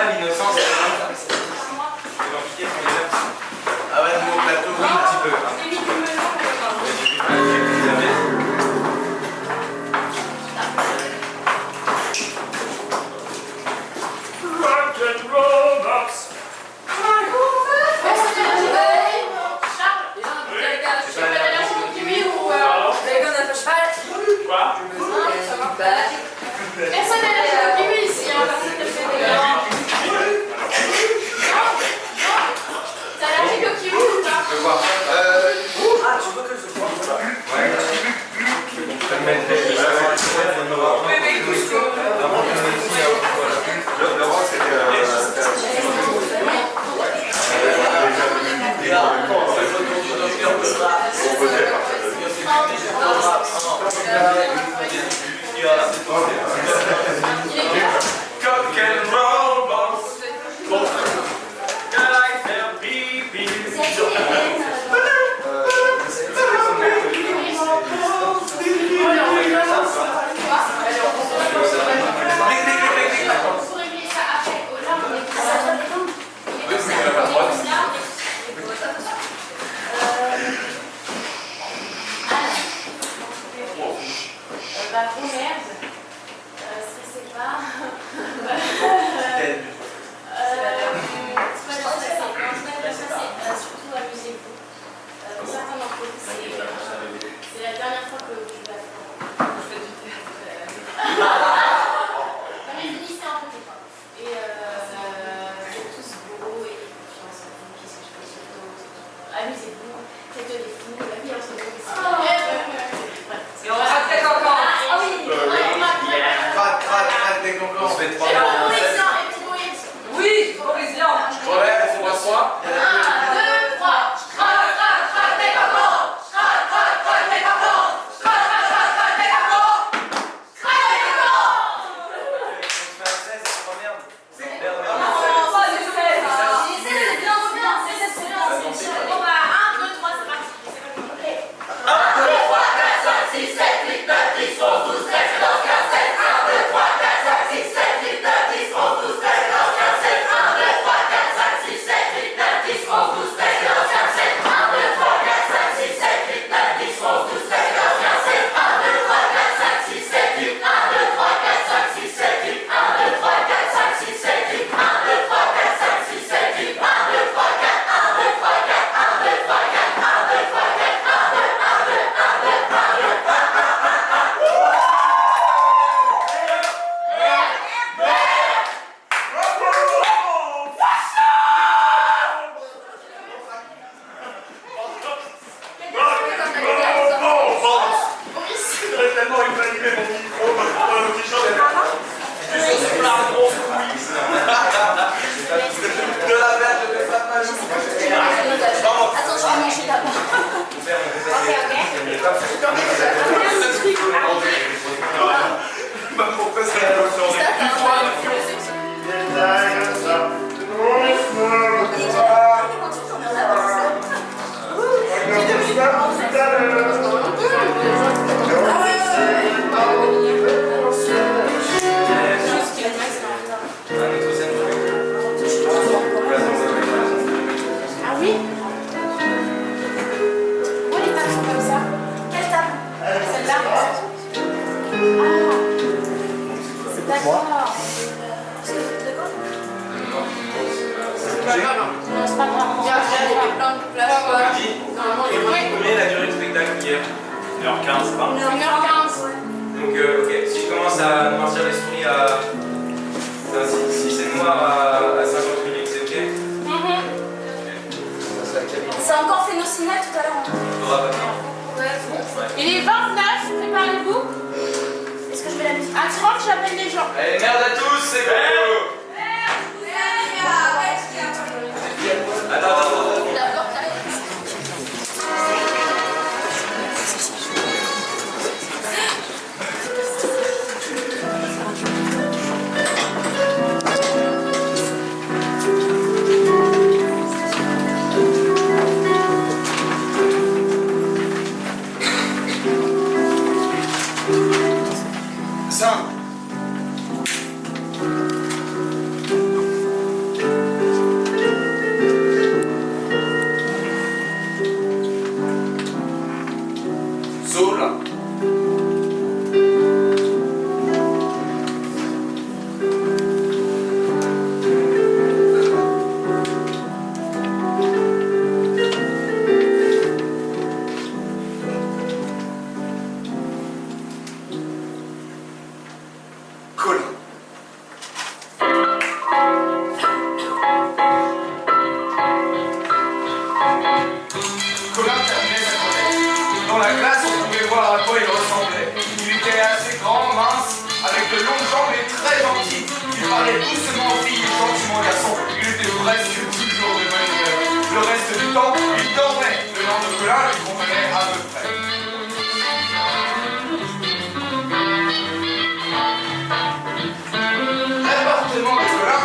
l'innocence, c'est compliqué pour les hommes. Ah ouais, nouveau plateau, oui, un petit peu. J'ai mis du melon. Personne n'a l'air de kiwi ici, hein, personne ne fait des grands. T'as allergique au kiwi ou pas? Je peux voir. Ah, tu veux que je vois ça? Ouais. Je peux le mettre. Oui, mais écoute, Le roi, c'était... Cock and roll boss. Can I tell people? faut régler ça après. Là, on est pas ça. Bah, bon, merde. Stressez pas. Surtout amusez-vous. Pour certains d'entre vous, c'est la dernière fois que je vais faire. Je fais du théâtre. Quand même, finissez un peu tes pas. Et vous êtes tous beaux et confiance en vous. Qu'est-ce que je peux dire d'autre? Amusez-vous. Faites des fous. La vie entre vous. Et on rate les cancans. Ah oui. Crac, des concons. On se fait 3 Et balles. Oui, Borisien. Ouais, c'est moi 3. 1, 2, 3. Crac les cancans. Crac les cancans. Crac les cancans. Crac les cancans. Non, pas du 16. C'est bien. Bon bah 1, 2, 3, c'est parti. C'est parti. 1, 2, 3, 4, 5, 6, 7, 8, 9, 10, 11, 12, 13, 14, 15, 16. 1, 2, 3, 4, 5, 6, 7, 8, 9, 10, 11, 12, 13, 14, 15, 16. 1, 2, 3, 4, 5, 6, 7, 8, 9, 10, 11, 12, 13, 14, 15, 16. 1, 2, 3, 4, 5, 6, 7, 8, 9, 10, 11, 12, 13, 14, 15, 16. 1, 2, 3, 4, 5, 6, 7, 8. 1, 2, 3, 4, 5, 6, 7, 8. 1, 2, 3, 4, 5, 6, 7, 8. 1, 2, 3, 4, 5, 6, 7, 8. 1, 2, 3, 4, 1, 2, 3, 4, 1, 2, 3, 4, 1, 2, 3, 4, 1, 2, 1, 2, 1, 2, 1, 2. De la verge de Fat Malou. Attends, je vais manger d'abord. Pourquoi c'est la même journée? Ah oui? Pourquoi les tables sont comme ça? Quelle table? Celle-là? Ah, d'accord. De quoi? Non, c'est pas grave. Il y a plein de places. Normalement, il y a moins. Combien la durée du spectacle hier? 1h15, pas? 1h15. Donc, ok, si je commence à noircir les souris à. Enfin, si c'est noir à 50 minutes, c'est ok? C'est encore fait nos cinémas tout à l'heure. Faudra pas faire. Il est 29, préparez-vous. Est-ce que je vais la musique? À 30, j'appelle les gens. Allez, merde à tous, c'est bon! Attends. D'abord, Ça. la classe, on pouvait voir à quoi il ressemblait. Il était assez grand, mince, avec de longues jambes et très gentil. Il parlait doucement aux filles et gentiment aux garçons. Il était presque toujours de bonne humeur. Le reste du temps, il dormait. Le nom de Colin lui convenait à peu près. L'appartement de Colin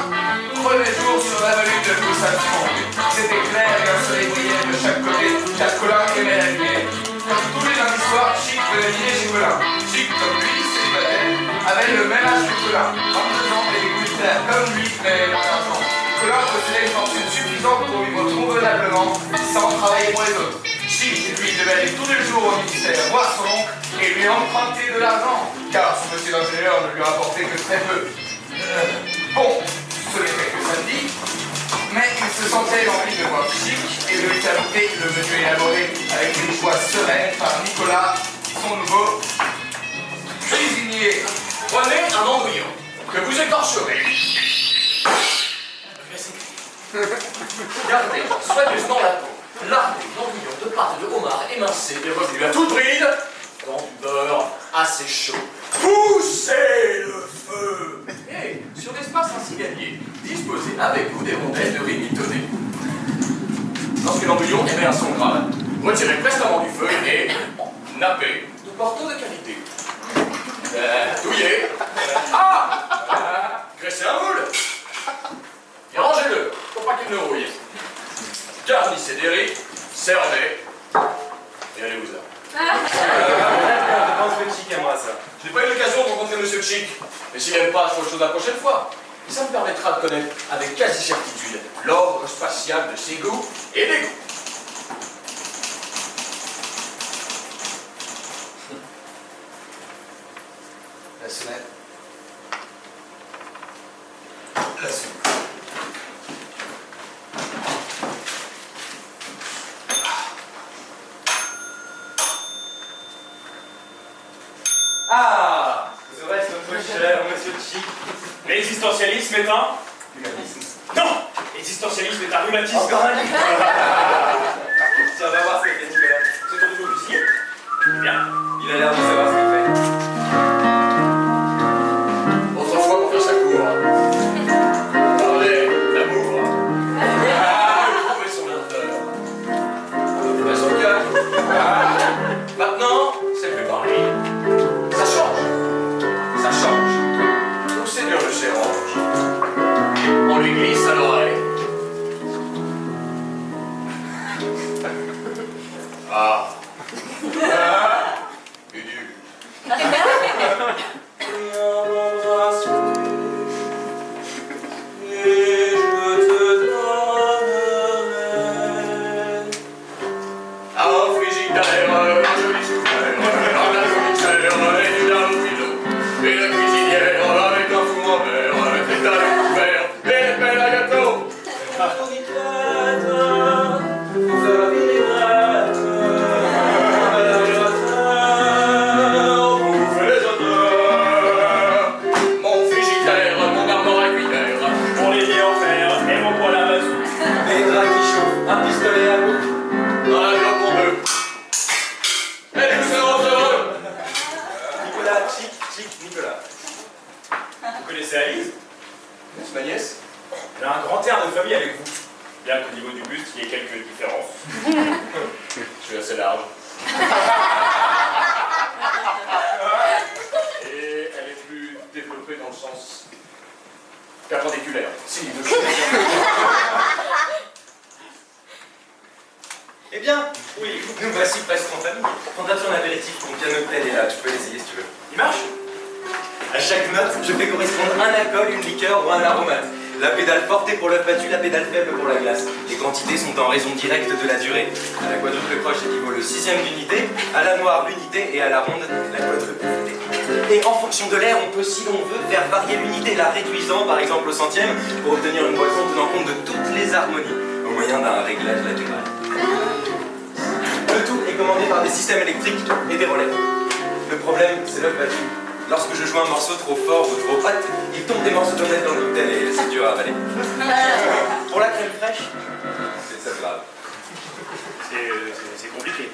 prenait jour sur l'avenue de Louis-Saint-Fond. C'était clair et un soleil brillait de chaque côté, car Colin aimait la lumière. Comme tous les lundis soirs, Chic venait dîner chez Colin. Chic, comme lui, célibataire, avait le même âge que Colin, 22 ans et des goûts littéraires comme lui, mais moins d'argent. Colin possédait une fortune suffisante pour vivre convenablement, sans travailler pour les autres. Chic, lui, devait aller tous les jours au ministère voir son oncle et lui emprunter de l'argent, car son métier d'ingénieur ne lui rapportait que très peu. Bon, ce n'était que samedi, mais il se sentait l'envie de voir Chic et de lui fabriquer le menu élaboré avec une joie sereine par Nicolas, son nouveau cuisinier. Prenez un andouillon que vous écorcherez. Gardez soigneusement la peau. Lardez l'andouillon de pâte de homard émincée et revenu à toute bride dans du beurre assez chaud. Poussez le feu. Et sur l'espace ainsi gagné, disposez avec vous des rondelles de riz mitonné. Lorsque l'andouillon émet un son grave, retirez prestement du feu et nappez de portons de qualité. Douillez. Graissez un moule. Et rangez-le pour pas qu'il ne rouille. Garnissez des riz, servez et allez-vous-en. Je pense que Chic aimera ça. Je n'ai pas eu l'occasion de rencontrer Monsieur Chic, mais s'il n'aime pas, je ferai autre chose la prochaine fois. Et ça me permettra de connaître avec quasi certitude l'ordre spatial de ses goûts et des goûts. La sonnette. La soupe. Ah, serait-ce notre cher Monsieur Chic? L'existentialisme est un... Humanisme. Non! L'existentialisme est un rhumatisme. Encore un Nicolas. Tiens, va voir ce que fait Nicolas. C'est ton nouveau cuisinier? Bien. Il a l'air de savoir ce qu'il fait. Autrefois, pour faire sa cour, on parlait d'amour. Trouver son ardeur. Trouver son cœur. Maintenant, c'est plus pareil. Ça change. Ça change. Au Seigneur le s'érange. On lui glisse à l'oreille. Ah. Udu. Un frigidaire, un joli souffleur, un mixeur et du lard au philo. Et la cuisinière avec un four en verre, des talons couverts et des pelles à gâteau. On fait les odeurs. Mon frigidaire, mon armoire à cuillère. Mon léger en fer et mon poêle à mazout. Des draps qui chauffent, un pistolet à bout. Dans la globe pour deux. Et nous serons heureux. Nicolas, Chic, Nicolas. Vous connaissez Alice? C'est ma nièce. Elle a un grand air de famille avec vous. Bien qu'au niveau du buste, il y ait quelques différences. Je suis assez large. Et elle est plus développée dans le sens perpendiculaire. Si, le Eh bien, oui, nous voici presque en famille. Prends-toi ton apéritif, ton piano de plaid est là, tu peux l'essayer si tu veux. Il marche? À chaque note, je fais correspondre un alcool, une liqueur ou un aromate. La pédale forte est pour l'œuf battu, la pédale faible pour la glace. Les quantités sont en raison directe de la durée. À la quadruple croche équivaut le 6e d'unité, à la noire l'unité et à la ronde la quadruple unité. Et en fonction de l'air, on peut, si l'on veut, faire varier l'unité, la réduisant par exemple au centième pour obtenir une boisson tenant compte de toutes les harmonies, au moyen d'un réglage latéral. Le tout est commandé par des systèmes électriques et des relais. Le problème, c'est l'œuf battu. Lorsque je joue un morceau trop fort ou trop hot, il tombe des morceaux d'omelette dans le cocktail et c'est dur à avaler. Pour la crème fraîche, c'est ça grave. C'est compliqué.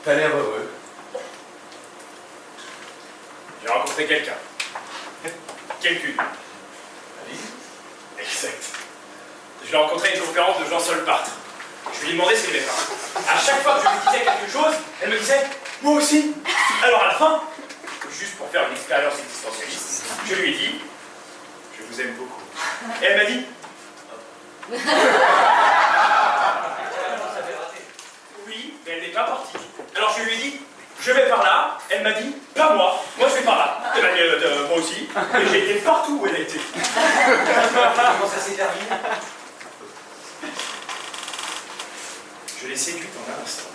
T'as l'air heureux. J'ai rencontré quelqu'un. Quelqu'une. Exact. Je l'ai rencontré à une conférence de Jean-Sol Partre. Je lui ai demandé ce qu'elle aimait pas. À chaque fois que je lui disais quelque chose, elle me disait « Moi aussi !» Alors à la fin, juste pour faire une expérience existentialiste, je lui ai dit « Je vous aime beaucoup. » Et elle m'a dit « Oui, mais elle n'est pas partie. » Alors je lui ai dit « Je vais par là. » Elle m'a dit « Pas moi. Moi je vais par là. » Elle m'a dit « Moi aussi. » Et j'ai été partout où elle a été. Comment ça s'est terminé? Je l'ai séduite en un instant.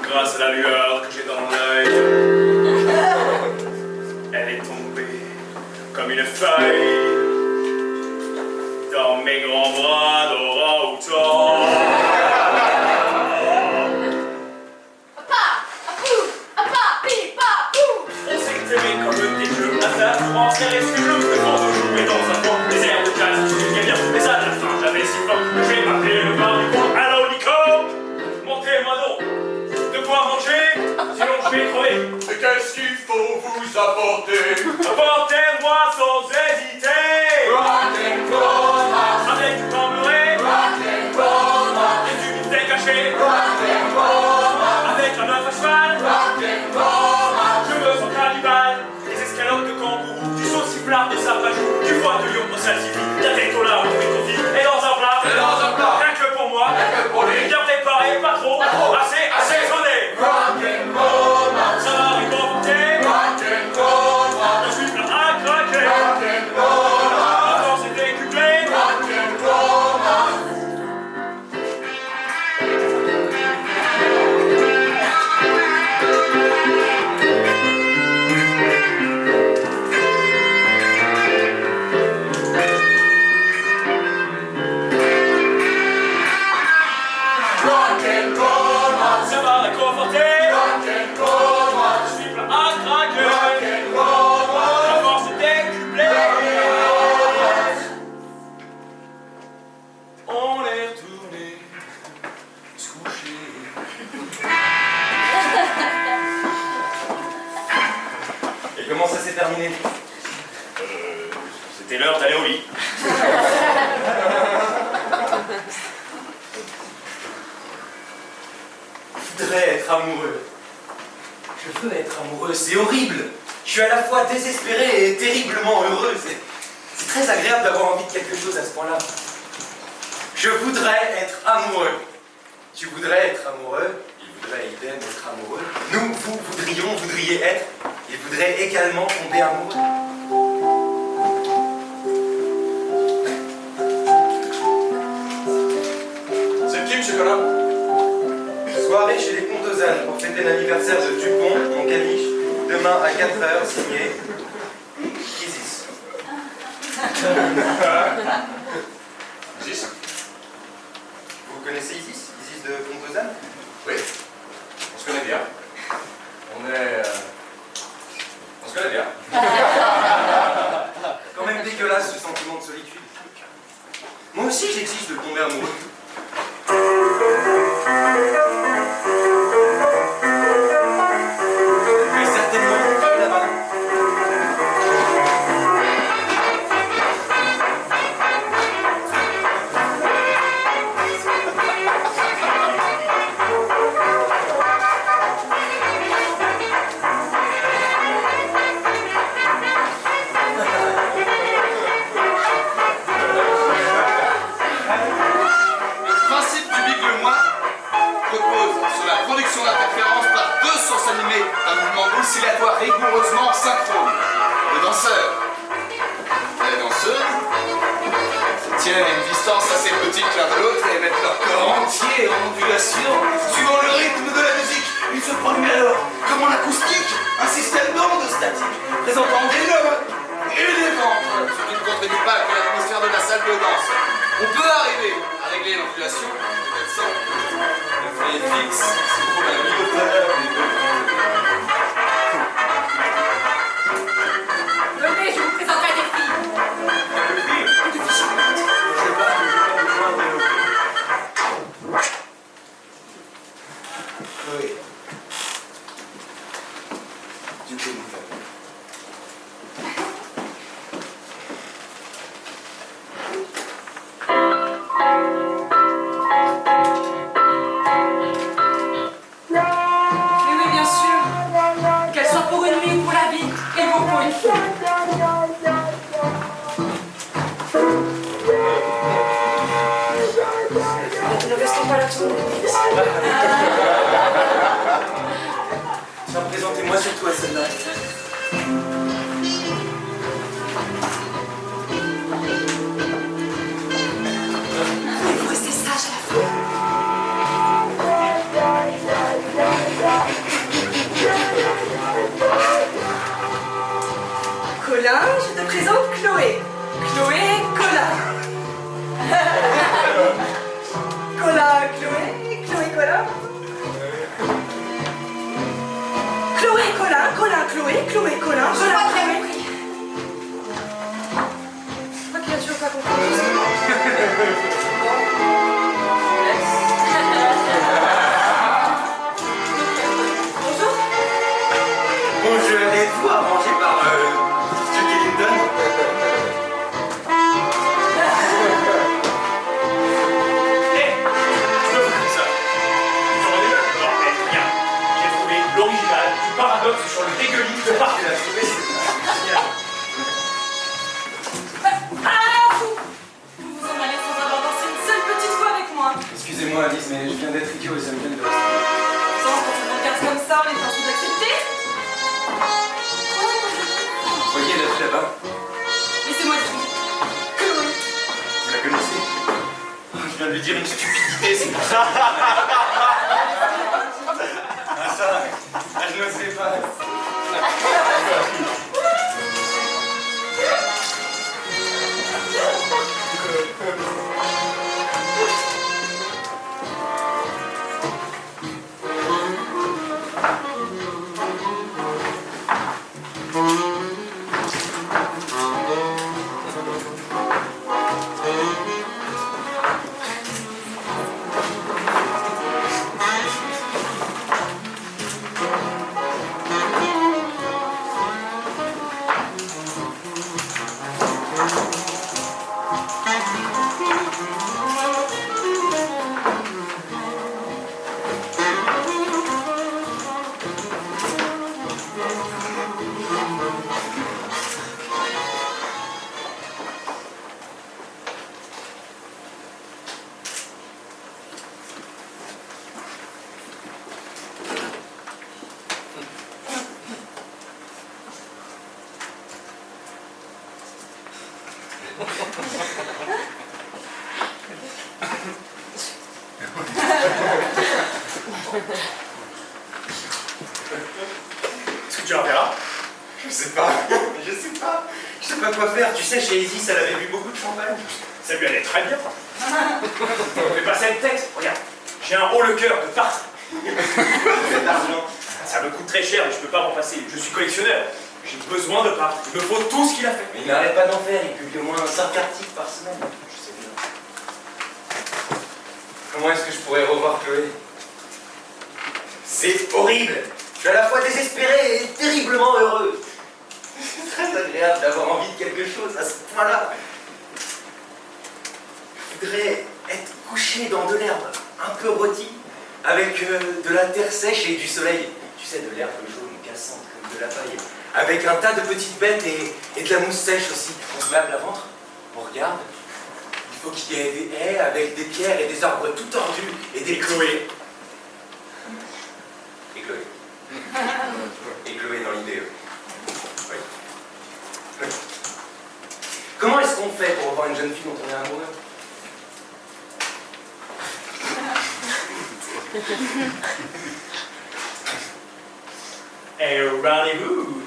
Grâce à la lueur que j'ai dans l'œil, elle est tombée comme une feuille dans mes grands bras d'orang-outan. On s'est aimé comme des jeux hasard pour en serrer sur le devant de jouer dans un fond des airs de jazz. Je bien, mais à la fin j'avais si fort que j'ai appelé le bar du coin. Allô Nico, montez-moi donc de quoi manger, sinon je vais crever. Mais qu'est-ce qu'il faut vous apporter? Apportez-moi sans hésiter avec du cambré et du bifteck caché, avec la meuf à cheval. Je me sens cannibale, des escalopes de kangourou, du sauciflard de sapajou, du foie de lion au salsifis, de la tétola au fruit confit, et dans un plat, rien que pour moi, bien préparé, pas trop, assez assaisonné. Ça va réconforter, je suis plein à craquer, ma force est décuplée. Ça va réconforter, je suis plein à craquer, ma force est décuplée. On est retourné se coucher. Et comment ça s'est terminé? C'était l'heure d'aller au lit. Je voudrais être amoureux. Je veux être amoureux, c'est horrible. Je suis à la fois désespéré et terriblement heureux. C'est très agréable d'avoir envie de quelque chose à ce point-là. Je voudrais être amoureux. Tu voudrais être amoureux, il voudrait idem être amoureux. Nous, vous voudriez être, il voudrait également tomber amoureux. C'est qui, monsieur Colin? Soirée chez les Pontozane pour fêter l'anniversaire de Dupont, mon caniche. Demain à 4h, signé Isis. Isis? Vous connaissez Isis? Isis de Pontozane? Oui. On se connaît bien. On se connaît bien. Quand même dégueulasse ce sentiment de solitude. Moi aussi j'exige de tomber amoureux. Mais certainement une femme là-bas. Le principe du Big Le Moins repose sur la production d'interférences par deux sources animées d'un mouvement oscillatoire rigoureusement synchrone. Le danseur et la danseuse se tiennent à une distance assez petite l'un de l'autre et mettent leur corps entier en ondulation suivant le rythme de la musique. Il se produit alors, comme en acoustique, un système d'ondes statiques présentant des nœuds et des ventres, ce qui ne contribue pas que l'atmosphère de la salle de danse. On peut arriver à régler l'ondulation de 400. Le foyer fixe se trouve à la mi-hauteur des deux. Venez, je vous présenterai des filles. Je sais pas, j'ai pas besoin de tout le monde. Tiens, présentez-moi surtout à celle-là. Vous restez sage à la fin. Colin, je te présente Chloé. Chloé, Colin. Colin, Chloé, Chloé, Colin. Chloé, Colin, Colin, Chloé, Chloé, Colin, Je Colin, crois qu'il a Chloé. compris. Je crois qu'il a toujours pas compris. Bonjour. Bonjour, êtes-vous arrangé par Duke Ellington? Hé, je veux comme ça. Vous en rendez là? Non, mais regarde, j'ai trouvé l'original du paradoxe sur le dégueulis de Parc. Il a trouvé, c'est génial. Ah, vous vous en allez sans avoir dansé une seule petite fois avec moi. Excusez-moi Alice, mais je viens d'être idiot et ça me vient de rester. Sans quand on regarde comme ça, on est censé d'accepter. Vous voyez la fille là-bas? Laissez-moi dire. Chloé. Vous la connaissez? Je viens de lui dire une stupidité, c'est pour ça. Ah ça, je ne sais pas. Est-ce que tu la reverras? Je sais pas, je sais pas. Je sais pas quoi faire. Tu sais, chez Isis, elle avait bu beaucoup de champagne. Ça lui allait très bien. Mais pas cette tête, regarde. J'ai un haut le cœur de part. Cet argent. Ça me coûte très cher, mais je peux pas m'en passer. Je suis collectionneur. J'ai besoin de part. Il me faut tout ce qu'il a fait. Mais il n'arrête pas d'en faire. Il publie au moins 5 articles par semaine. Je sais bien. Comment est-ce que je pourrais revoir Chloé? C'est horrible. Je suis à la fois désespéré et terriblement heureux. C'est très agréable d'avoir envie de quelque chose à ce point-là. Je voudrais être couché dans de l'herbe un peu rôtie, avec de la terre sèche et du soleil. Tu sais, de l'herbe jaune cassante comme de la paille. Avec un tas de petites bêtes et de la mousse sèche aussi. On se met à plat ventre, on regarde. Il faut qu'il y ait des haies avec des pierres et des arbres tout tordus et des Chloé. Et Chloé. Et Chloé dans l'idée. Oui. Comment est-ce qu'on fait pour revoir une jeune fille dont on est amoureux? Et rendez-vous.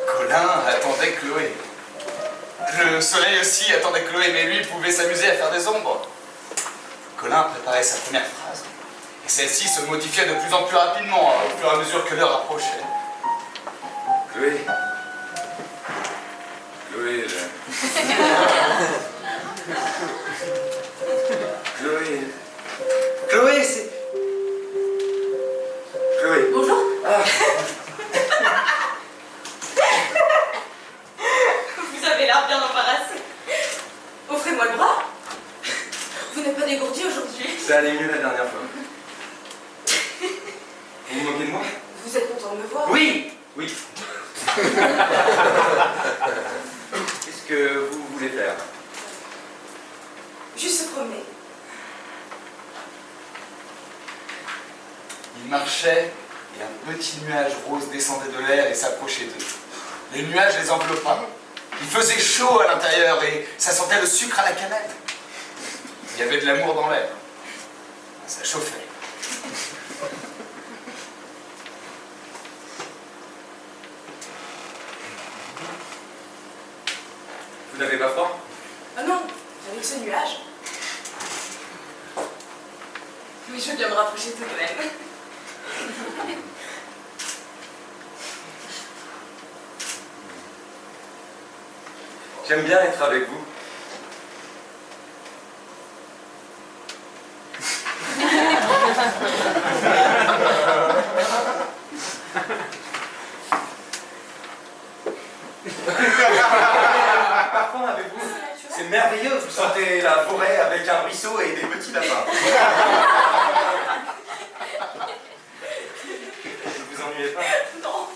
Colin attendait Chloé. Le soleil aussi attendait Chloé, mais lui pouvait s'amuser à faire des ombres. Colin préparait sa première phrase. Et celle-ci se modifiait de plus en plus rapidement, au fur et à mesure que l'heure approchait. Chloé. Chloé, je... Chloé. Chloé, c'est... Chloé. Bonjour. Ah, Vous avez l'air bien embarrassé. Offrez-moi le bras. Qu'est-ce que vous voulez faire? Juste se promener. Il marchait et un petit nuage rose descendait de l'air et s'approchait d'eux. Les nuages les enveloppaient. Il faisait chaud à l'intérieur et ça sentait le sucre à la cannelle. Il y avait de l'amour dans l'air. Ça chauffait. Vous n'avez pas froid? Ah non, avec ce nuage. Mais je veux bien me rapprocher tout de même. J'aime bien être avec vous. Parfum avec vous. C'est merveilleux, vous sentez la forêt avec un ruisseau et des petits lapins. Ne vous ennuyez pas? Non.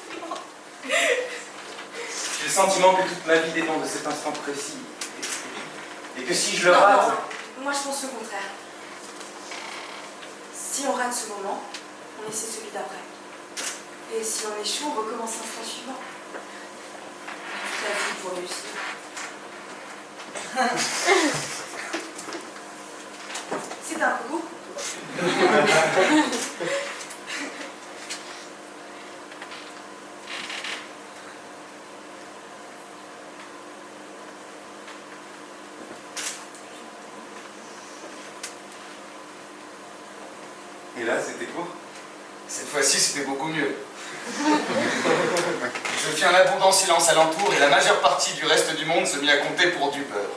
J'ai le sentiment que toute ma vie dépend de cet instant précis. Et que si je le Non, rate... non. Moi je pense le contraire. Si on rate ce moment, on essaie celui d'après. Et si on échoue, on recommence l'instant suivant. Toute la vie pour réussir. C'est un peu beau. Et là, c'était court. Cette fois-ci, c'était beaucoup mieux. Je fis un abondant silence alentour et la majeure partie du reste du monde se mit à compter pour du beurre.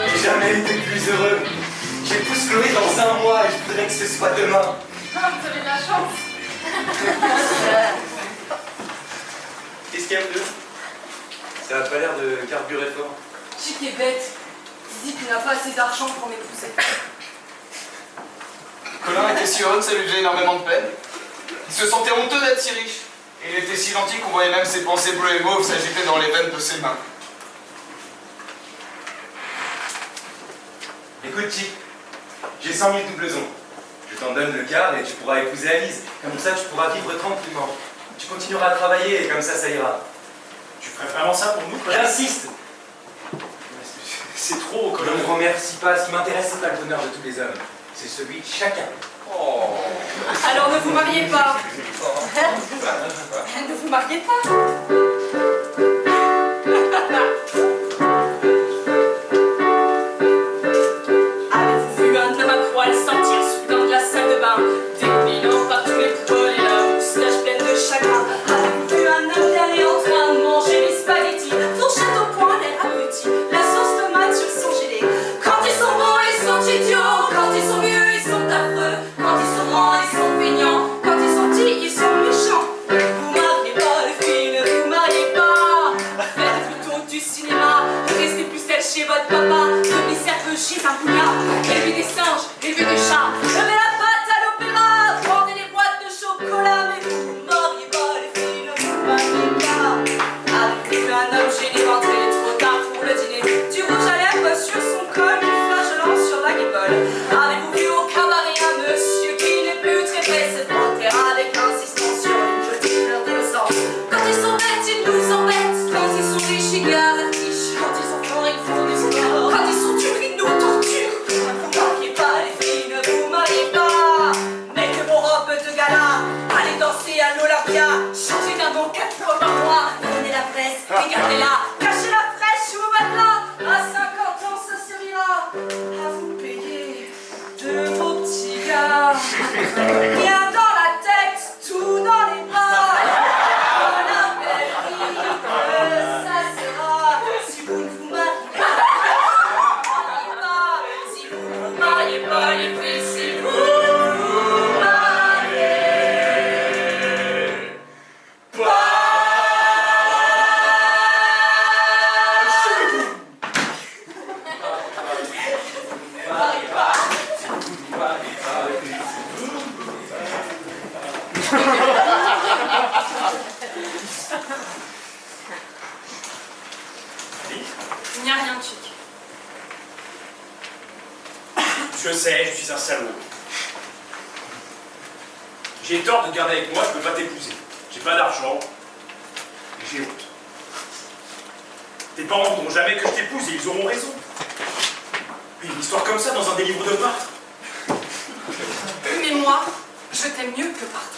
J'ai jamais été plus heureux. J'épouse Chloé dans un mois et je voudrais que ce soit demain. Ah, vous avez de la chance. Qu'est-ce qu'il y a, deux? Ça a pas l'air de carburer fort. Chic est bête. Il dit qu'il n'a pas assez d'argent pour m'épouser. Colin était si heureux que ça lui faisait énormément de peine. Il se sentait honteux d'être si riche. Et il était si gentil qu'on voyait même ses pensées bleues et mauves s'agiter dans les veines de ses mains. Écoute, Chic, j'ai 100 000 doublesons. Je t'en donne le quart et tu pourras épouser Alice. Comme ça, tu pourras vivre tranquillement. Tu continueras à travailler et comme ça ira. Tu ferais vraiment ça pour nous, quoi? J'insiste. C'est trop, Ne Colin. me remercie pas. Ce qui m'intéresse, c'est pas le bonheur de tous les hommes. C'est celui de chacun. Oh. Alors ne vous mariez pas. Ne vous mariez pas. Avez-vous vu un homme à poil sortir soudain de la salle de bain, dégoupillant par tous les poils et la moustache pleine de chagrin? Avez-vous vu un homme d'aller en train de manger les spaghettis, fourchette au poing, l'air abruti, la sauce tomate sur son gilet? Quand ils sont bons, ils sont idiots. Quand ils sont vieux, ils sont affreux. Quand ils sont grands, ils sont feignants. Quand ils sont petits, ils sont méchants. Vous mariez pas les filles, ne vous mariez pas. Faites plutôt du cinéma. Restez plus seul chez votre papa. Devenez serveuse chez un poulard. Élevez des singes, élevez des chats. Levez la patte à l'opéra. Vendez des boîtes de chocolat. Mais vous mariez pas les filles, ne vous mariez pas. Avez-vous vu un homme gêné rentrer trop et gardez-la, cachez-la fraîche sous vos matelas. À 50 ans, ça servira à vous payer de vos petits gars. Rien dans la tête, tout dans les bras. Oh, la belle vie que ça sera si vous ne vous mariez pas. Si vous ne vous mariez pas, les filles, si vous vous mariez pas. Il n'y a rien de chic. Je sais, je suis un salaud. J'ai tort de te garder avec moi, je peux pas t'épouser. J'ai pas d'argent, et j'ai honte. Tes parents ne voudront jamais que je t'épouse et ils auront raison. Mais une histoire comme ça dans un des livres de peintre. Mais moi, je t'aime mieux que partout.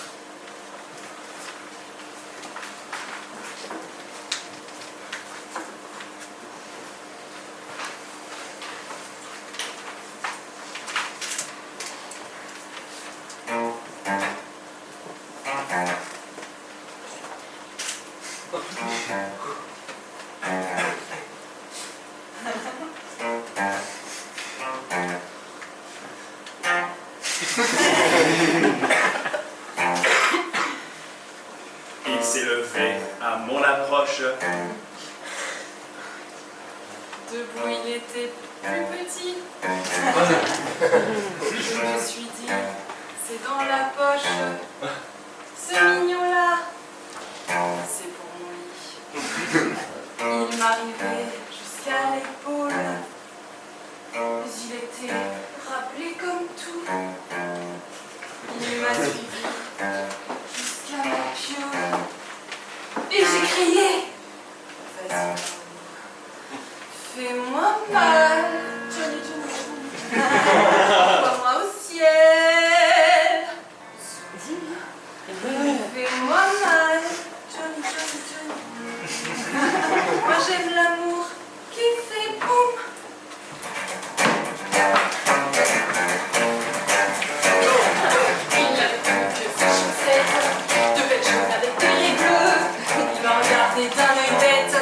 Il s'est levé à mon approche. Debout, il était plus petit. Je me suis dit, c'est dans la poche. Ce mignon-là, c'est pour mon lit. Il m'arrivait jusqu'à l'épaule. Mais il était rappelé comme tout. Il m'a suivi jusqu'à ma piole. Et j'ai crié, vas-y, fais-moi mal, Johnny, Johnny, Johnny. Envoie-moi au ciel. Fais-moi mal, Johnny, Johnny, Johnny. Moi j'aime l'amour qui fait boum. Il n'avait plus que ses chaussettes, de belles choses avec des raies bleues. Il m'a regardé d'un œil bête, il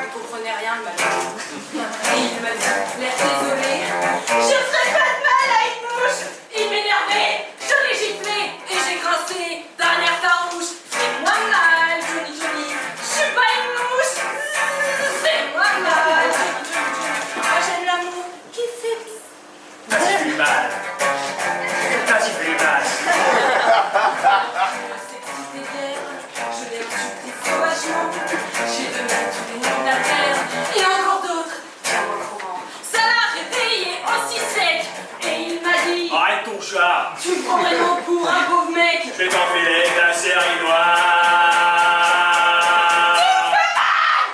ne comprenait rien de ma langue. Et il m'a dit, l'air désolé, je ne ferai pas de mal à une mouche. Il m'énervait, je l'ai giflé et j'ai grincé d'un air farouche. Fais-moi mal, Johnny, Johnny, je suis pas une mouche. Fais-moi mal, Johnny, Johnny, Johnny. Moi j'aime l'amour qui fait pisse. T'as fait mal. T'as fait mal. Je l'ai insulté sauvagement. J'ai donné tous les noms de la terre et encore d'autres. Bien moins courant. Ça l'a réveillé aussi sec et il m'a dit, Arrête ton chat. tu me prends vraiment pour un pauvre mec. Je vais t'enfiler ta série noire.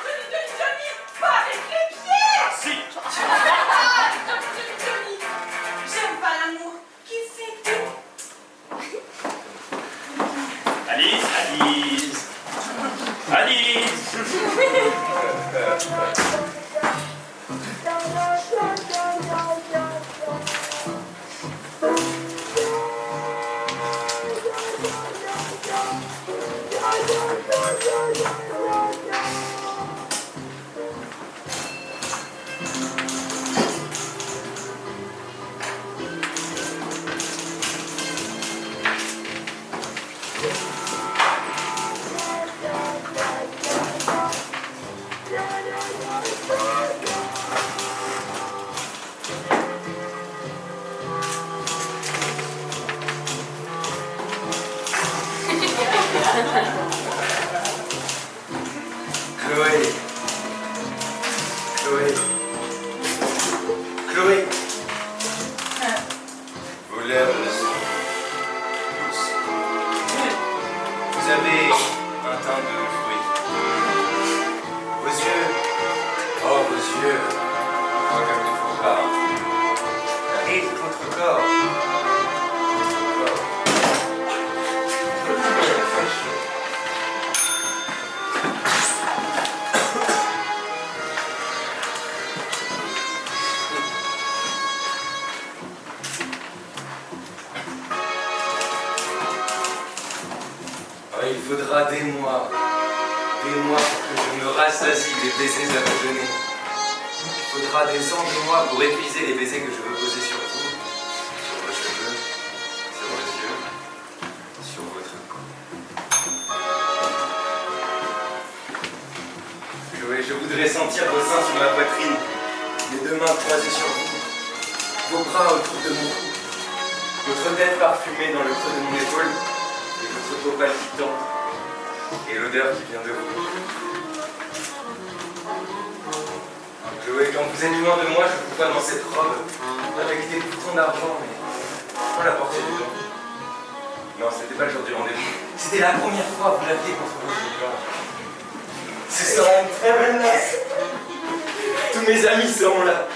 Johnny, Johnny, Johnny, pas avec les pieds. Ah si. Johnny, Johnny, j'aime pas l'amour qui fait tout. Alice, Alice. Alice. Chloé. Chloé. Chloé. Vos lèvres sont douces. Vous avez un teint de fruits. Vos yeux. Oh, vos yeux. Oh, comme il faut pas. Et votre corps. Votre corps. faudra des mois pour que je me rassasie des baisers à vous donner. Il faudra des ans, des mois pour épuiser les baisers que je veux poser sur vous, sur vos cheveux, sur vos yeux, sur votre cou. Je voudrais sentir vos seins sur ma poitrine, les deux mains croisées sur vous, vos bras autour de mon cou, votre tête parfumée dans le creux de mon épaule, et votre peau palpitante, et l'odeur qui vient de vous. Chloé, quand vous êtes loin de moi, je vous vois dans cette robe, avec des boutons d'argent, mais pourquoi la portez dedans? Non, c'était pas le jour du rendez-vous. C'était la première fois que vous l'aviez contre votre corps. Ce sera une très belle noce. Tous mes amis seront là.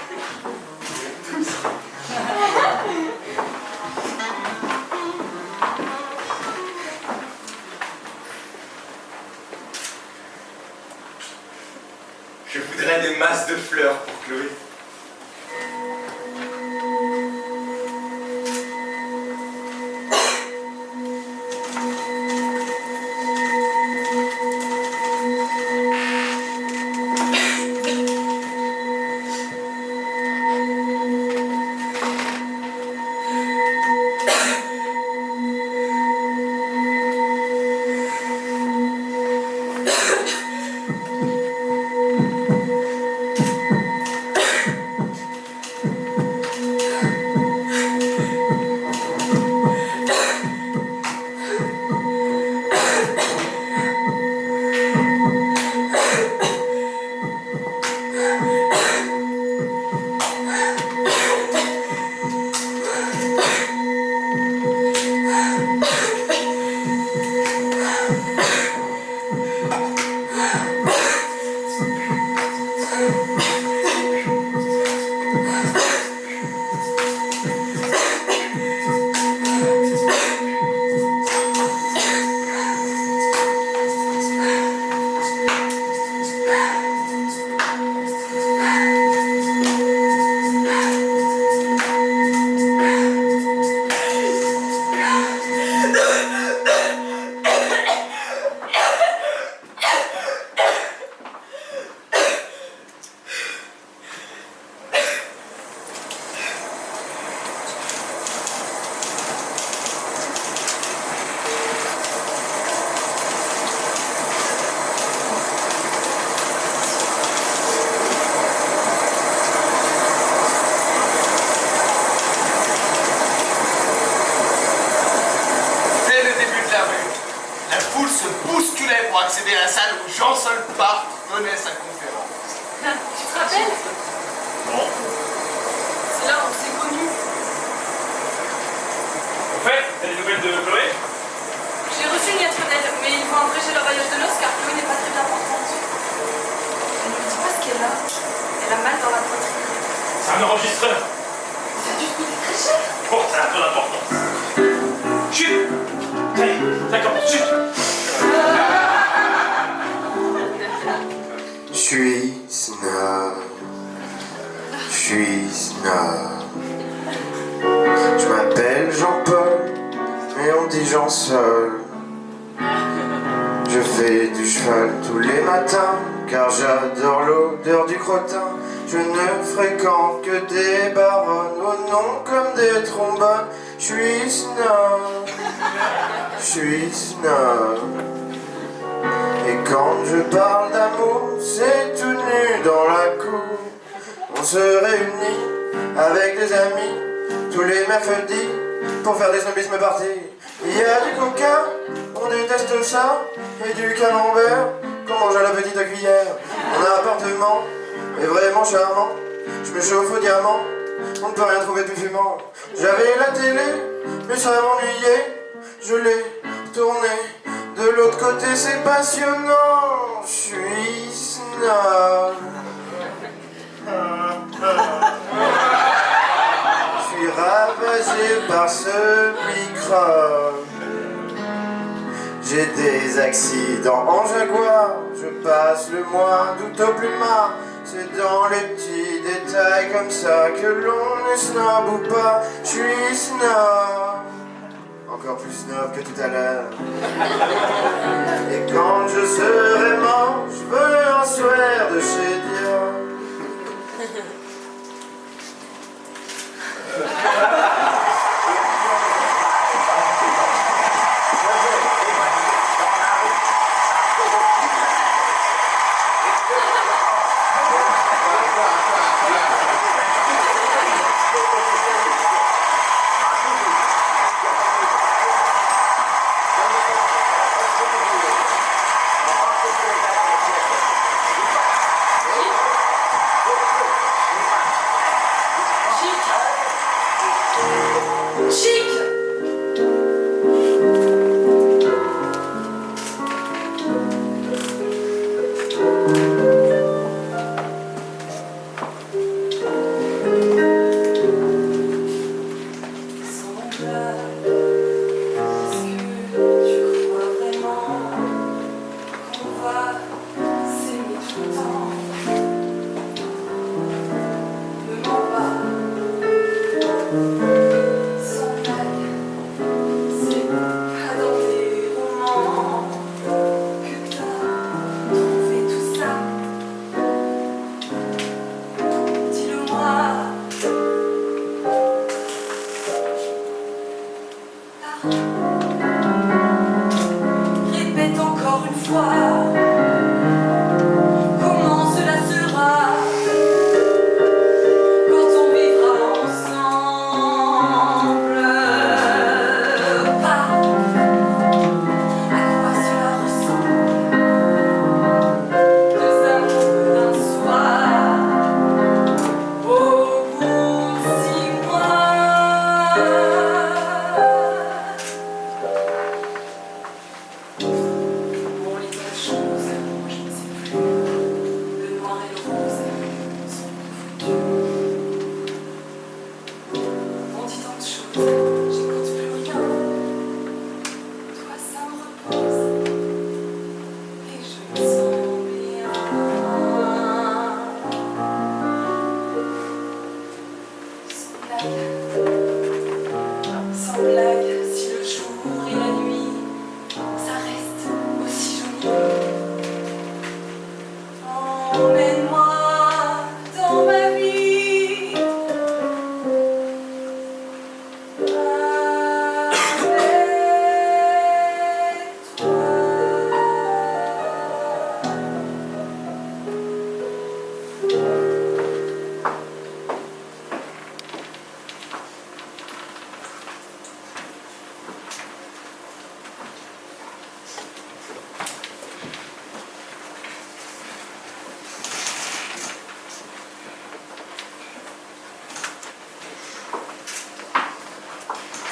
Tous. Je voudrais des masses de fleurs pour Chloé. accéder à la salle où Jean-Sol Park donnait sa conférence. Tu te rappelles? Non. C'est là où on s'est connus. En fait, t'as des nouvelles de Chloé? J'ai reçu une lettre d'elle, mais ils vont abréger leur voyage de noces car Chloé n'est pas très importante. Elle ne me dit pas ce qu'elle a. Elle a mal dans la poitrine. C'est un enregistreur. Ça a dû coûter très cher. Oh, ça a un peu d'importance. Chut! Allez, d'accord, chut! Je suis snob. Je suis snob. Je m'appelle Jean-Paul, mais on dit Jean-Sol. Je fais du cheval tous les matins, car j'adore l'odeur du crottin. Je ne fréquente que des baronnes, au nom comme des trombones. Je suis snob. Je suis snob. Et quand je parle d'amour, c'est tout nu dans la cour. On se réunit avec des amis tous les mercredis pour faire des snobismes parties. Il y a du coca, on déteste ça, et du camembert qu'on mange à la petite cuillère. Mon appartement est vraiment charmant, je me chauffe au diamant, on ne peut rien trouver de plus fumant. J'avais la télé, mais ça m'ennuyait, je l'ai tournée. De l'autre côté c'est passionnant, je suis snob. Je suis ravagé par ce microbe. J'ai des accidents en Jaguar, je passe le mois d'août au plumard. C'est dans les petits détails comme ça que l'on est snob ou pas. Je suis snob. encore plus snob que tout à l'heure. Et quand je serai mort, je veux un sweat de chez Dior.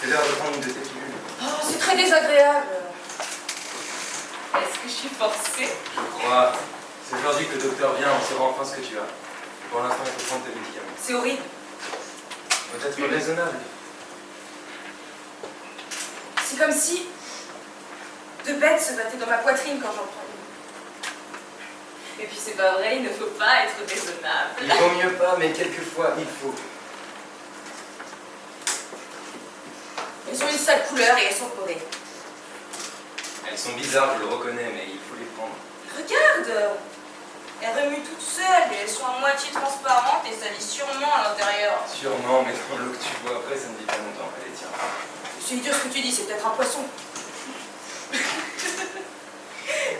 C'est l'heure de prendre une de tes pilules. Oh, c'est très désagréable. Est-ce que je suis forcée? Je crois. C'est aujourd'hui que le docteur vient, on saura enfin ce que tu as. Pour l'instant, il faut prendre tes médicaments. C'est horrible. Peut-être raisonnable. C'est comme si deux bêtes se battaient dans ma poitrine quand j'en prends une. Et puis c'est pas vrai, il ne faut pas être raisonnable. Il vaut mieux pas, mais quelquefois, il faut. Elles ont une sale couleur et elles sont colorées. Elles sont bizarres, je le reconnais, mais il faut les prendre. Regarde! Elles remuent toutes seules et elles sont à moitié transparentes et salissent sûrement à l'intérieur. Sûrement, mais dans l'eau que tu vois après, ça ne dit pas longtemps. Allez, tiens. C'est idiot ce que tu dis, c'est peut-être un poisson.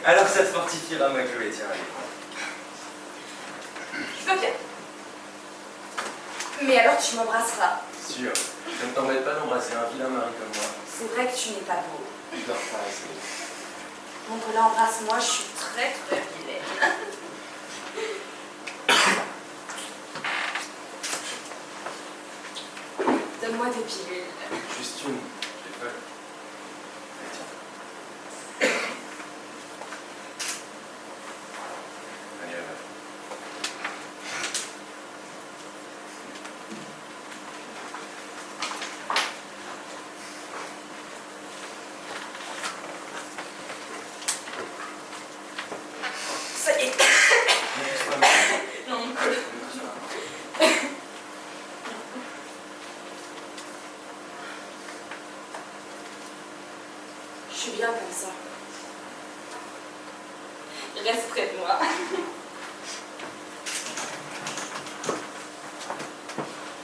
Alors ça te fortifiera, ma Chloé, tiens, allez. Je veux bien. Mais alors tu m'embrasseras. Sûr. Ça ne t'embête pas d'embrasser un vilain mari comme moi. C'est vrai que tu n'es pas beau. Tu dors pas assez. Donc là, embrasse-moi, je suis très très vilaine. Donne-moi tes pilules. Juste une. J'ai peur. Allez, tiens. Allez, là. Ça y est. Non, mon col. bien comme ça. Reste près de moi.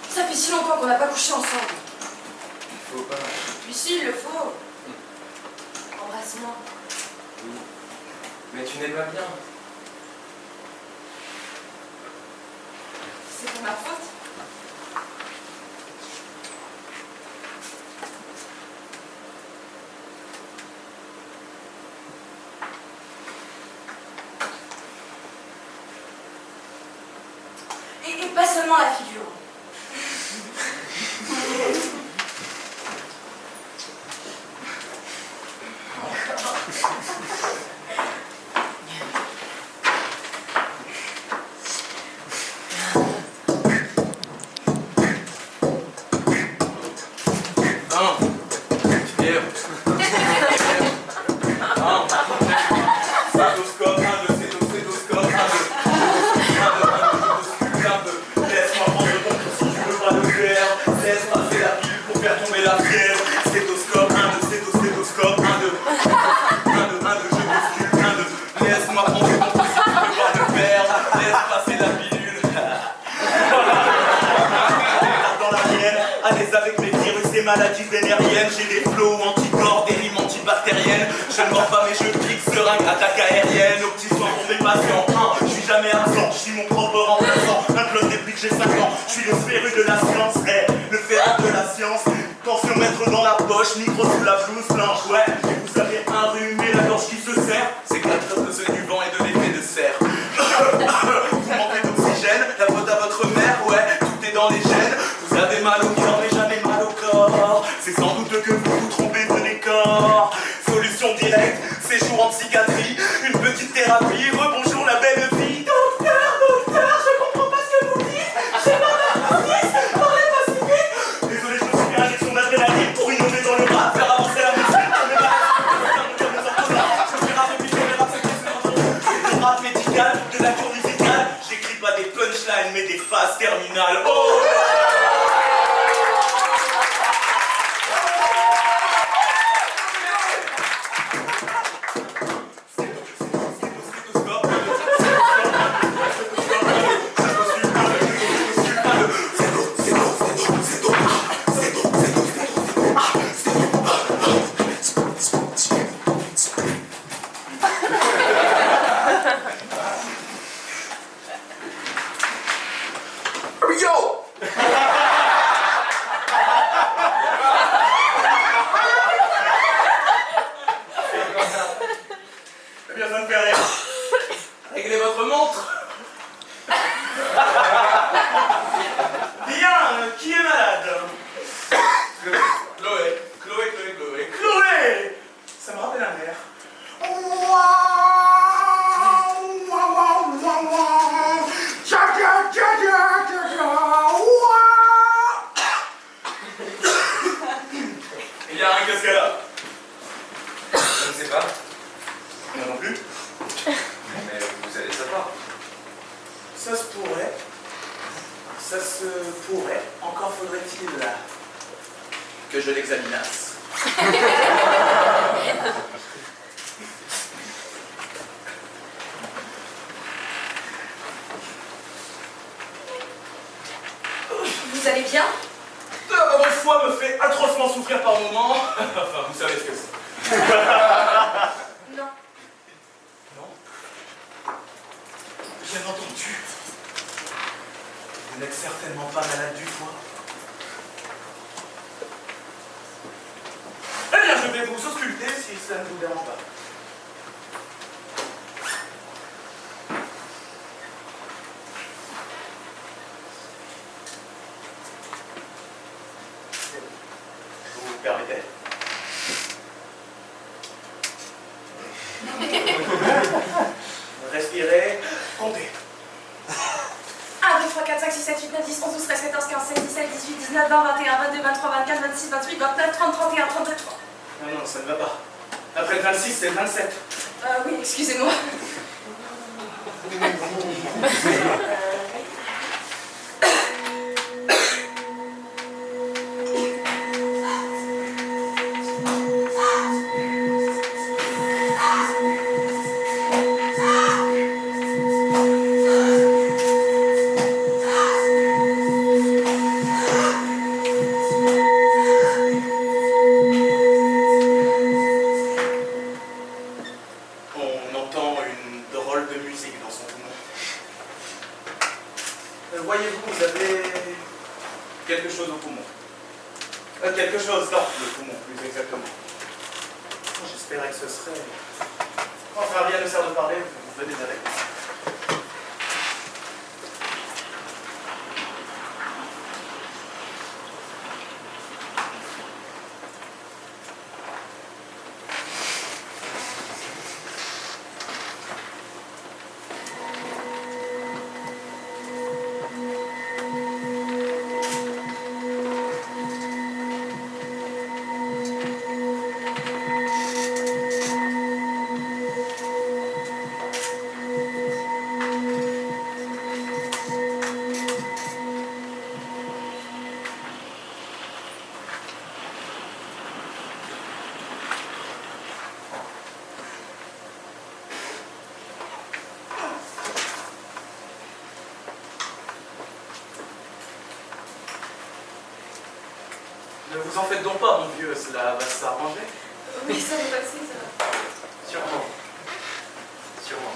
Ça fait si longtemps qu'on n'a pas couché ensemble. Faut pas. Puis si, il le faut. Embrasse-moi. Oui. Mais tu n'es pas bien. C'est pour ma faute. Et pas seulement la figure. Maladies vénériennes, j'ai des flots anticorps, des rimes antibactériennes. Je ne mords pas mais je pique, seringue, attaque aérienne. Aux petits soins pour mes patients, je suis jamais absent, je suis mon propre remplaçant. Un clone depuis que j'ai 5 ans, je suis le féru de la science, le féru de la science. Tensiomètre dans la poche, micro sous la blouse blanche, ouais. Vous avez un rhume et la gorge qui se serre. C'est que la trace de ceux du vent et de l'effet de serre. Vous manquez d'oxygène, la faute à votre mère, ouais, tout est dans les gènes. Vous avez mal au cœur mais jamais mal au corps. C'est sans doute que vous vous trompez de décor. Solution directe, séjour en psychiatrie. Une petite thérapie, rebonjour la belle vie. Docteur, je comprends pas ce que vous dites. J'ai mal à la police, parlez pas si vite. Désolé, je me suis fait injection d'adrénaline pour innover dans le rap, faire avancer la médecine. Je fais rap et puis je fais rap, c'est du rap médical, de la cour musicale. J'écris pas des punchlines mais des phases terminales. Oh! Que je l'examinasse. Vous allez bien? Votre foie me fait atrocement souffrir par moments. Enfin, vous savez ce que c'est. Non. Non? J'ai entendu. Vous n'êtes certainement pas malade du foie. Eh bien, je vais vous ausculter si ça ne vous dérange pas. Vous permettez? Respirez, comptez. 1, 2, 3, 4, 5, 6, 7, 8, 9, 10, 11, 12, 13, 14, 15, 16, 17, 18, 19, 20, 21, 22, 23, 24, 26, 28, 29, 30, 31, 32, 3. Non, ça ne va pas. Après le 26, c'est le 27. Oui, excusez-moi. Voyez-vous, vous avez quelque chose au poumon. Quelque chose dans le poumon, plus exactement. J'espérais que ce serait... Enfin, rien ne sert de parler, vous venez avec moi. Ne vous en faites donc pas, mon vieux, cela va s'arranger. Oui, ça va passer, ça va. Sûrement. Sûrement.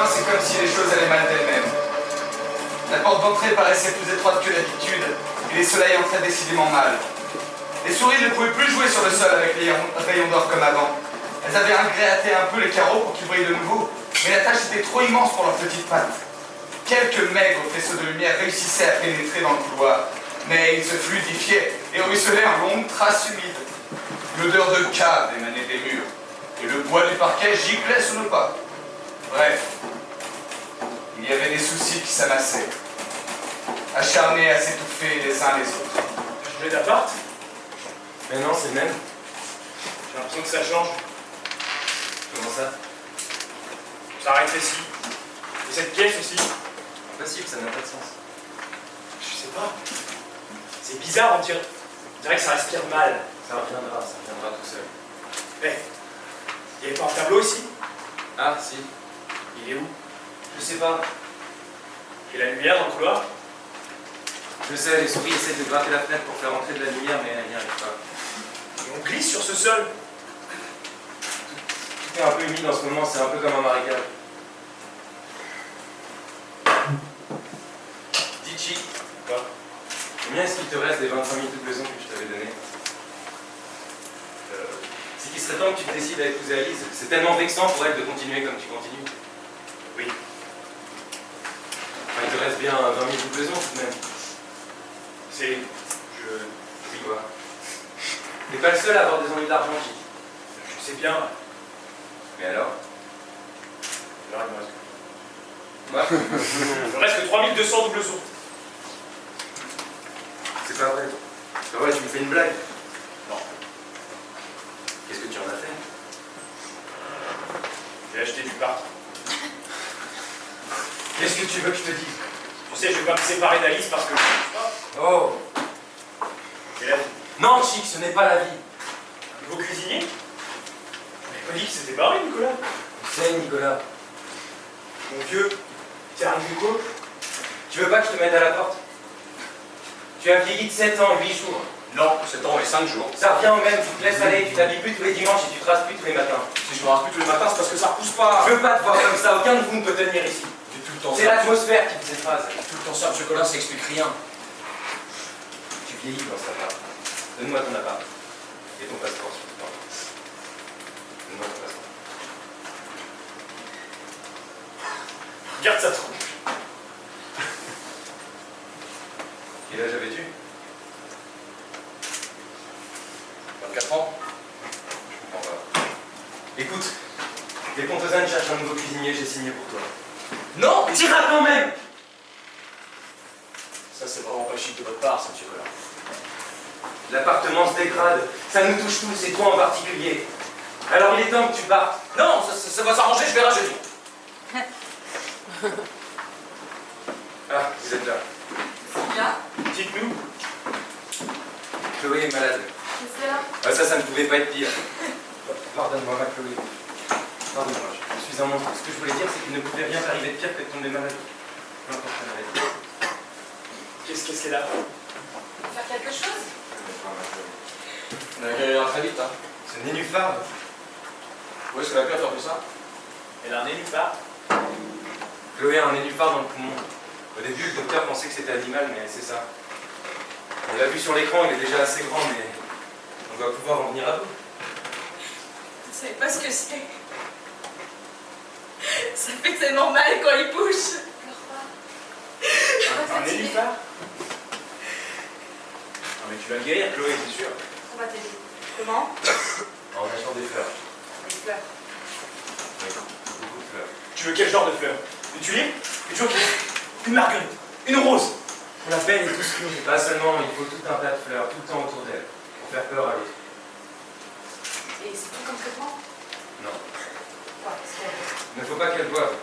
C'est comme si les choses allaient mal d'elles-mêmes. La porte d'entrée paraissait plus étroite que d'habitude, et les soleils entraient décidément mal. Les souris ne pouvaient plus jouer sur le sol avec les rayons d'or comme avant. Elles avaient gratté un peu les carreaux pour qu'ils brillent de nouveau, mais la tâche était trop immense pour leurs petites pattes. Quelques maigres faisceaux de lumière réussissaient à pénétrer dans le couloir, mais ils se fluidifiaient et ruisselaient en longues traces humides. L'odeur de cave émanait des murs, et le bois du parquet giclait sous nos pas. Bref, il y avait des soucis qui s'amassaient, acharnés à s'étouffer les uns les autres. Changer d'appart? Mais non, c'est le même. J'ai l'impression que ça change. Comment ça? Ça arrête ici. Et cette pièce aussi. Impossible, ça n'a pas de sens. Je sais pas. C'est bizarre, on dirait que ça respire mal. Ça reviendra tout seul. Eh, il n'y avait pas un tableau ici? Ah, si. Il est où? Je sais pas. Et la lumière dans le couloir? Je sais, les souris essaient de gratter la fenêtre pour faire entrer de la lumière, mais elles n'y arrivent pas. Et on glisse sur ce sol. Tout est un peu humide en ce moment, c'est un peu comme un marécage. Dichi. Quoi? Combien est-ce qu'il te reste des 25 000 doubles que je t'avais donné? C'est qu'il serait temps que tu te décides à épouser Alice. C'est tellement vexant pour elle de continuer comme tu continues. Oui. Enfin, il te reste bien 20 000 doubles tout de même. C'est... Oui, quoi. T'es pas le seul à avoir des ennuis d'argent, Chic. Je sais bien. Mais alors? Alors, il me reste... Il me reste que 3200 doubles sauts. C'est pas vrai. C'est pas vrai, tu me fais une blague. Non. Qu'est-ce que tu en as fait? J'ai acheté du parc. Qu'est-ce que tu veux que je te dise? Tu sais, je vais pas me séparer d'Alice parce que je ne sais pas. Oh! C'est la vie. Non, Chic, ce n'est pas la vie. Un nouveau cuisinier? Tu m'avais pas dit que c'était barré, Nicolas. C'est Nicolas. Mon vieux, t'es arrivé quoi? Tu veux pas que je te mette à la porte? Tu as vieilli de 7 ans, 8 jours. Non, 7 ans et 5 jours. Ça revient au même, tu te laisses aller, tu t'habilles plus tous les dimanches et tu te rases plus tous les matins. Si je me rase plus tous les matins, c'est parce que ça repousse pas. Je veux pas te voir comme ça, aucun de vous ne peut tenir ici. C'est tout le temps C'est ça. l'atmosphère qui vous écrase. Tout le temps ça, M. Collin, ça explique rien. Tu vieillis dans cet appart. Donne-moi ton appart. Et ton passeport, s'il te plaît. Donne-moi ton passeport. Regarde sa tronche. Quel âge avais-tu? 24 ans. Je comprends pas. Écoute, les Pontezanne cherchent un nouveau cuisinier, j'ai signé pour toi. Non! T'iras quand même! Ça, c'est vraiment pas chic de votre part, ça, M. Collin. L'appartement se dégrade, ça nous touche tous et toi en particulier. Alors il est temps que tu partes. Non, ça va s'arranger, je verrai jeudi. Ah, vous êtes là. Là, Dites-nous. Chloé est malade. qu'est-ce que là? Ah, ça ne pouvait pas être pire. Pardonne-moi, ma Chloé. Pardonne-moi, je suis un monstre. Ce que je voulais dire, c'est qu'il ne pouvait rien arriver de pire que de tomber malade. N'importe quelle maladie. Qu'est-ce qu'elle a? Faire quelque chose? On a galéré très vite, hein. C'est Nénuphar. Où est-ce qu'elle a pu faire ça? Elle a un nénuphar. Chloé a un nénuphar dans le poumon. Au début, le docteur pensait que c'était animal, mais c'est ça. On l'a vu sur l'écran, il est déjà assez grand, mais on doit pouvoir en venir à bout. Vous savez pas ce que c'est. Ça fait tellement mal quand il bouge. Un nénuphar? Non mais tu vas le guérir, Chloé, c'est sûr. On va t'aider. Comment? En achetant des fleurs. Des fleurs. Oui, beaucoup de fleurs. Tu veux quel genre de fleurs? Une tulipe? Une jolie? Une marguerite? Une rose? Pour la belle et tout ce que pas seulement, il faut tout un tas de fleurs, tout le temps autour d'elle, pour faire peur à l'autre. Et c'est tout comme traitement? Non. Quoi? Il ne faut pas qu'elle boive.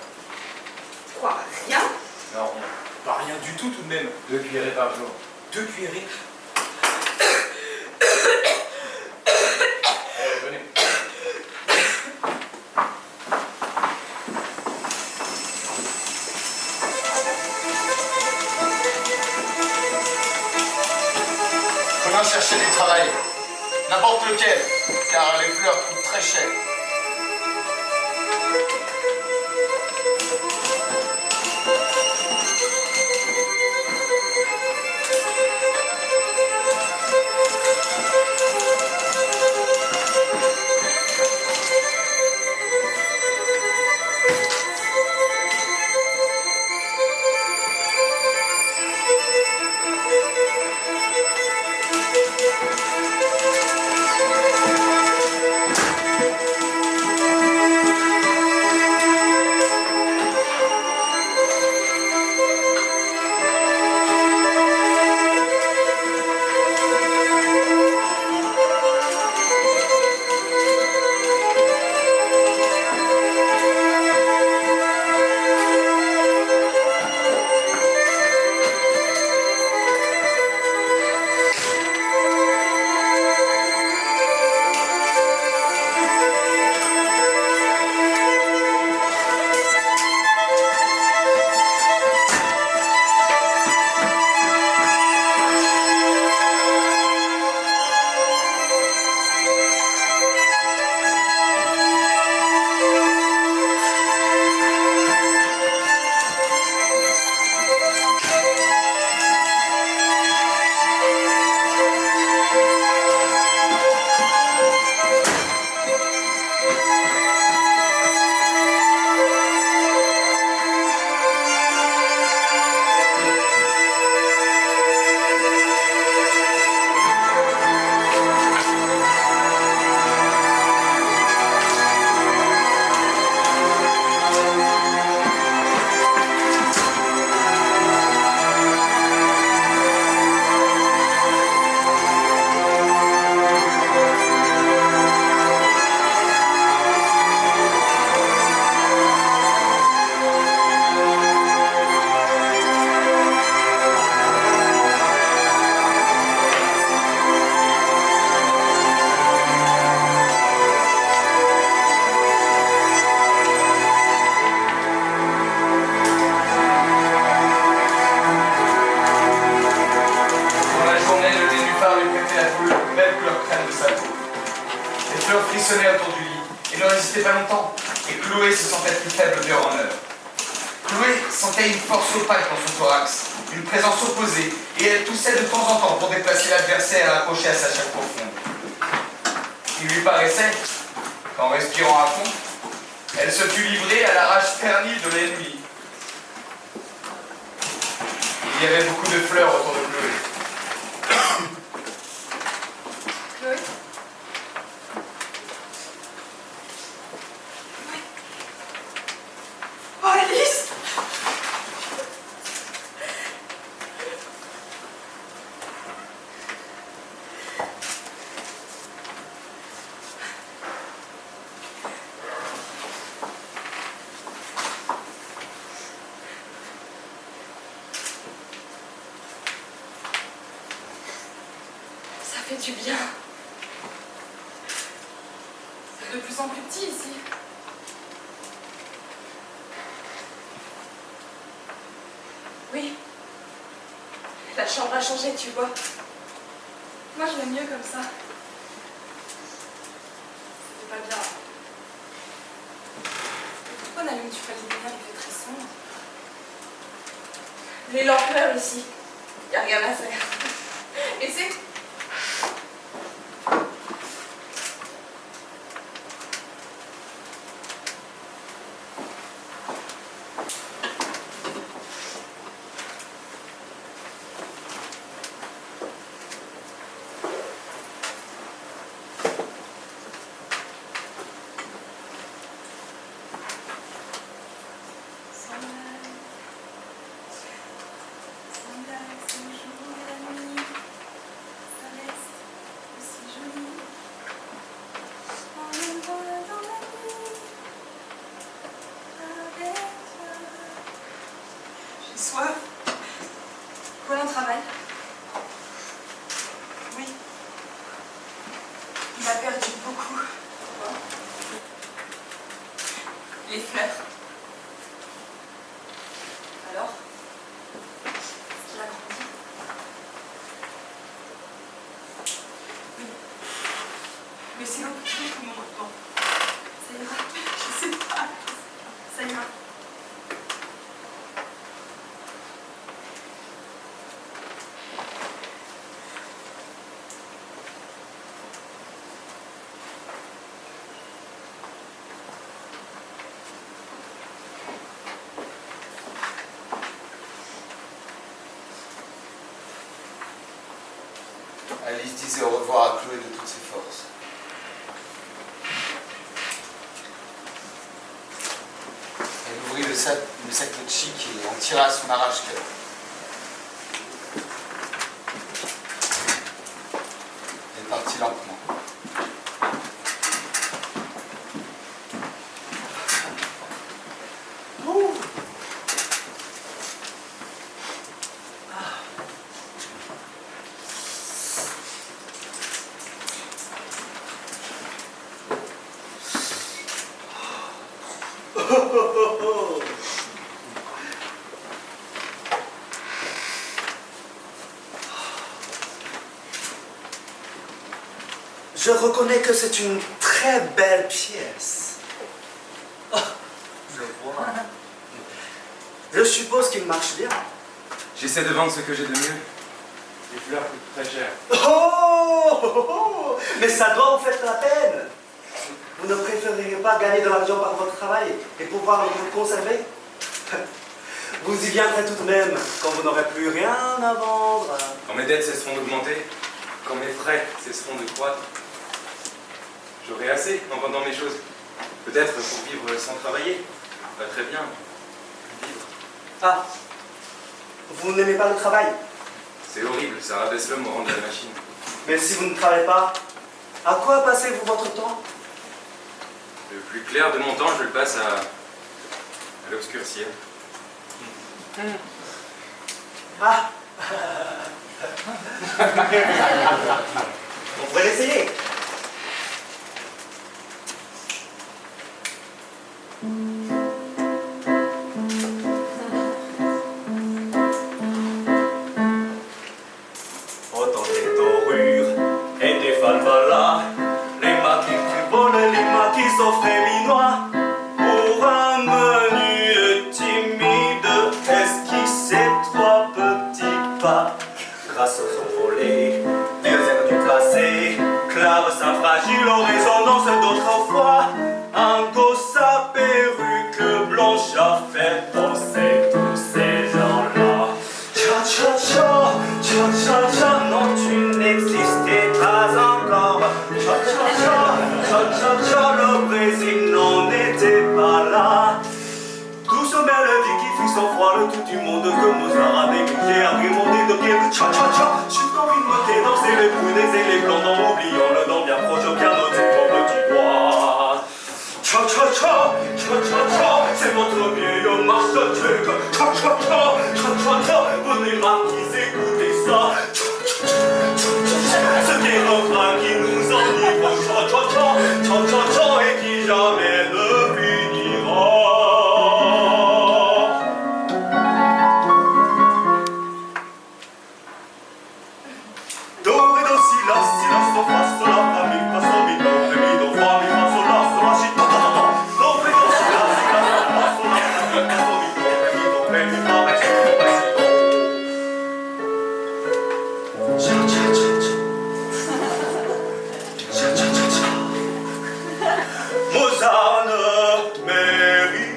Quoi? Rien? Non, rien. Pas rien du tout tout de même. 2 cuillerées par jour. 2 cuillerées? Venez. Collin cherchait du travail. N'importe lequel, car les fleurs coûtent très cher. frictionnait autour du lit et ne résistait pas longtemps. Et Chloé se sentait plus faible d'heure en heure. Chloé sentait une force opaque dans son thorax, une présence opposée, et elle toussait de temps en temps pour déplacer l'adversaire accroché à sa chair profonde. Il lui paraissait qu'en respirant à fond, elle se fût livrée à la rage ternie de l'ennemi. Il y avait beaucoup de fleurs autour de Chloé. Chloé? Oh, Alice! Ça fait du bien. C'est de plus en plus petit ici. Oui. La chambre a changé, tu vois. Moi, je l'aime mieux comme ça. C'est pas bien. Pourquoi n'allumes-tu pas les lumières? Il fait très sombre. Les lampes meurent ici. Y a rien à faire. Et c'est... soif. Colin travaille. Oui. Il a perdu beaucoup. Les fleurs. Alors? Est-ce qu'il a grandi? Oui. Mais c'est l'opportunité pour mon retour. Ça ira. Je sais pas. Ça ira. Alice disait au revoir à Chloé de toutes ses forces. Elle ouvrit le sac de chic et en tira son arrache-cœur. Elle partit lentement. Je reconnais que c'est une très belle pièce. Oh, je vois. Je suppose qu'il marche bien. J'essaie de vendre ce que j'ai de mieux. Les fleurs coûtent très cher. Oh, mais ça doit vous faire la peine. Vous ne préféreriez pas gagner de l'argent par votre travail et pouvoir le conserver? Vous y viendrez tout de même quand vous n'aurez plus rien à vendre. Quand mes dettes cesseront d'augmenter, quand mes frais cesseront de croître, j'aurai assez en vendant mes choses. Peut-être pour vivre sans travailler. Pas très bien. Vivre. Ah, vous n'aimez pas le travail? C'est horrible, ça rabaisse l'homme au rang de la machine. Mais si vous ne travaillez pas, à quoi passez-vous votre temps? Le plus clair de mon temps, je le passe à l'obscurcir. Ah. On pourrait l'essayer. Autant tes dorures et tes falbalas, les maquis plus bonnes suis sans froid le tout du monde que Mozart a négligé, agrémenté de pieds cha-cha-cha. J'ai envie de monter, danser les brunes et les blancs en oubliant le dent bien proche au piano de mon petit doigt. Cha-cha-cha, cha-cha-cha, c'est votre vieille marche de truc. Cha-cha-cha, cha-cha-cha, venez marquis, écoutez ça. Ce qui est refrain qui nous enivre, cha-cha-cha, cha-cha-cha, et qui jamais ne finira. Do, ré, do, si, la, do, fa, sol, la, fa, mi, fa, sol, mi, do, ré, mi, do, fa, mi, fa, sol, la, sol, la, si, do, do, do, do, ré, do, si, la, do, fa, sol, la, fa, mi, fa, sol, mi, do, ré, mi, fa, ré, si, do, ré, si, do. Cha, cha, cha, cha. Cha, cha, cha, cha. Mozart ne mérite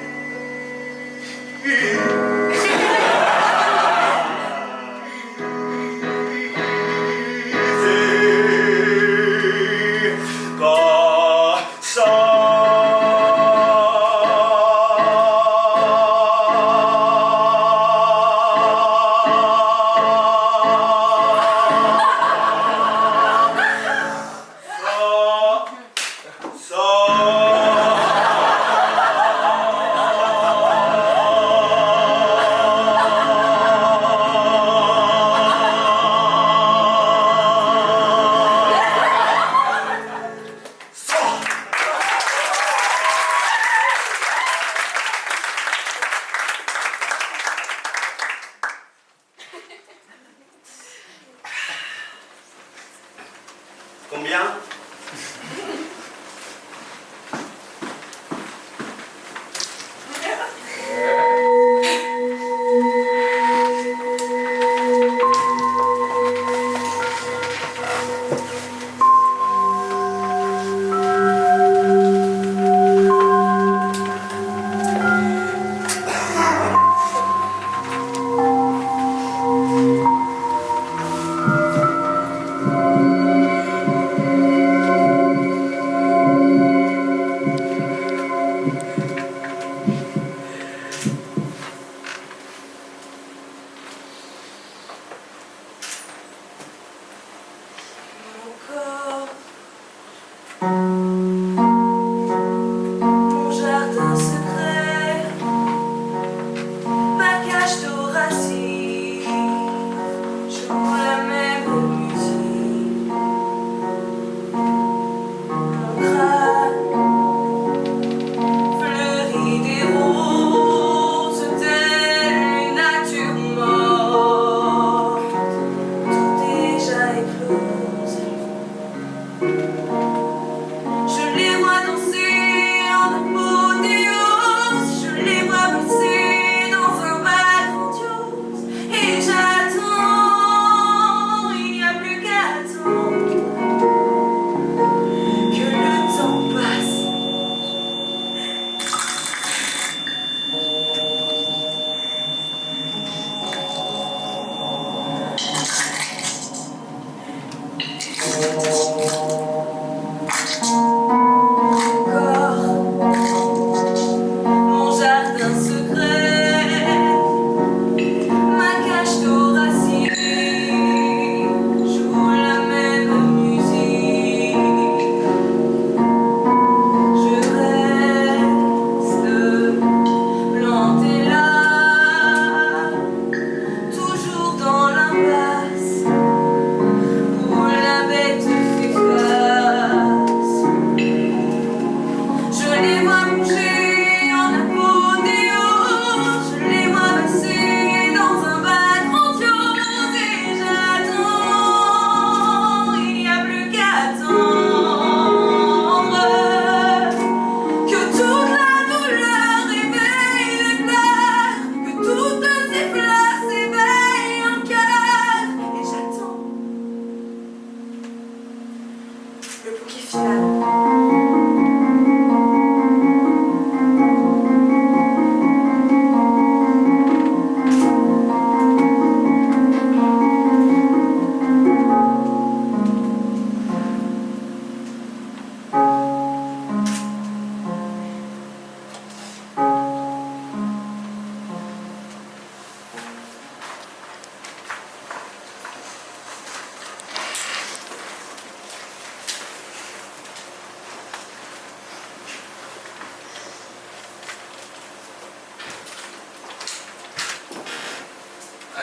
Combien?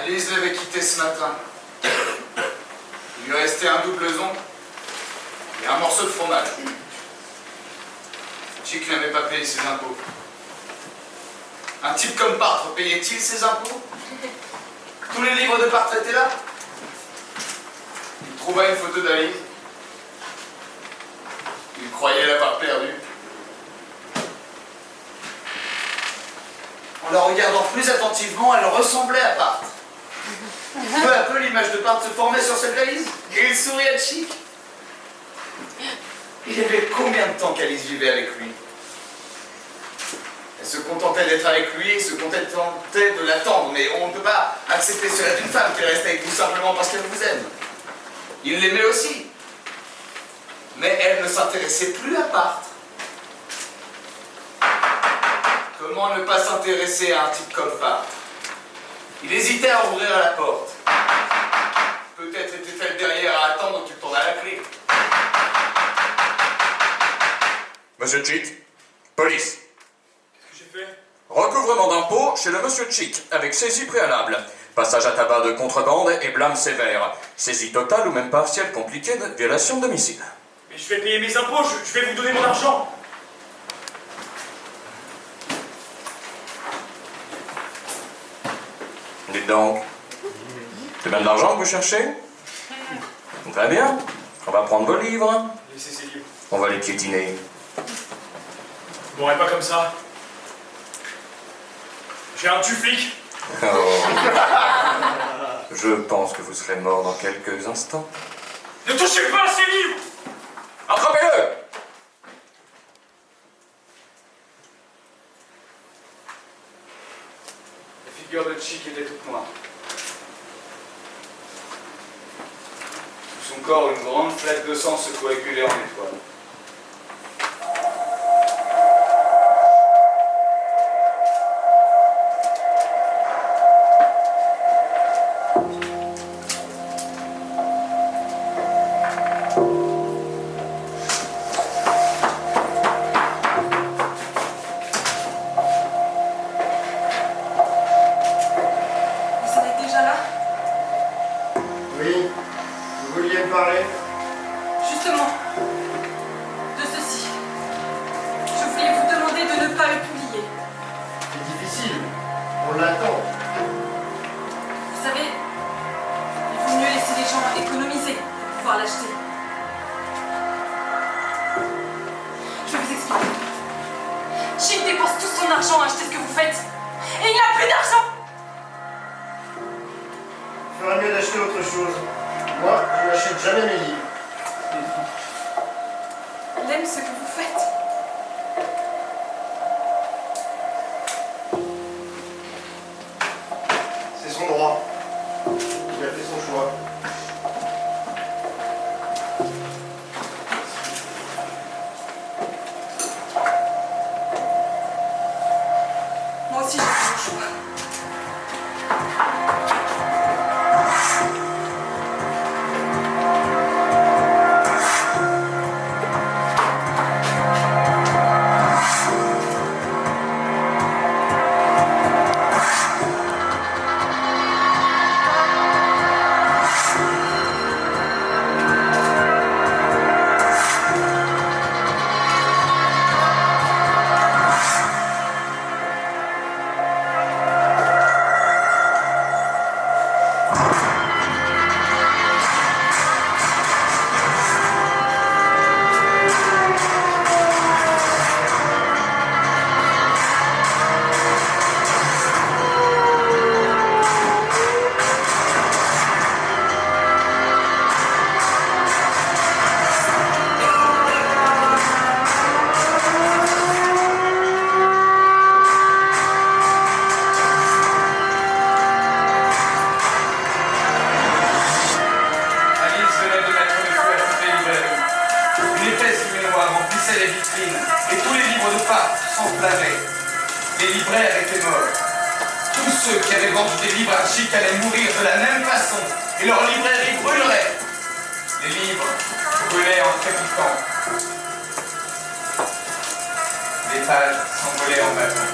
Alice l'avait quitté ce matin. Il lui restait un doubleson et un morceau de fromage. Chic n'avait pas payé ses impôts. Un type comme Partre payait-il ses impôts? Tous les livres de Partre étaient là. Il trouva une photo d'Alice. Il croyait l'avoir perdue. En la regardant plus attentivement, elle ressemblait à Partre. Peu à peu, l'image de Partre se formait sur cette valise, et il sourit à Chic. Il y avait combien de temps qu'Alice vivait avec lui? Elle se contentait d'être avec lui, se contentait de l'attendre, mais on ne peut pas accepter cela d'une femme qui reste avec vous simplement parce qu'elle vous aime. Il l'aimait aussi. Mais elle ne s'intéressait plus à Partre. Comment ne pas s'intéresser à un type comme Partre? Il hésitait à ouvrir la porte. Peut-être était-elle derrière à attendre qu'il tourne à la clé. Monsieur Chic, police. Qu'est-ce que j'ai fait? Recouvrement d'impôts chez le monsieur Chic, avec saisie préalable. Passage à tabac de contrebande et blâme sévère. Saisie totale ou même partielle compliquée de violation de domicile. Mais je vais payer mes impôts, je vais vous donner mon argent. Dites donc, c'est bien de l'argent que vous cherchez? Très bien, on va prendre vos livres. Laissez ces livres. On va les piétiner. Bon, et pas comme ça. J'ai un tue-flic. Oh. Je pense que vous serez mort dans quelques instants. Ne touchez pas à ces livres! Attrapez-le! La figure de Chic était toute noire. Sous son corps, une grande flaque de sang se coagulait en étoiles. Justement, de ceci. Je voulais vous demander de ne pas le publier. C'est difficile. On l'attend. Vous savez, il vaut mieux laisser les gens économiser pour pouvoir l'acheter. Je vais vous expliquer. Chic dépense tout son argent à acheter ce que vous faites. Et il n'a plus d'argent! Il ferait mieux d'acheter autre chose. Moi, je n'achète jamais mes livres. Il aime ce que vous faites. C'est son droit. Il a fait son choix. Moi aussi, j'ai fait mon choix. Les libraires étaient morts. Tous ceux qui avaient vendu des livres à Chic allaient mourir de la même façon, et leur librairie brûlerait. Les livres brûlaient en crépitant. Les pages s'envolaient en bâton.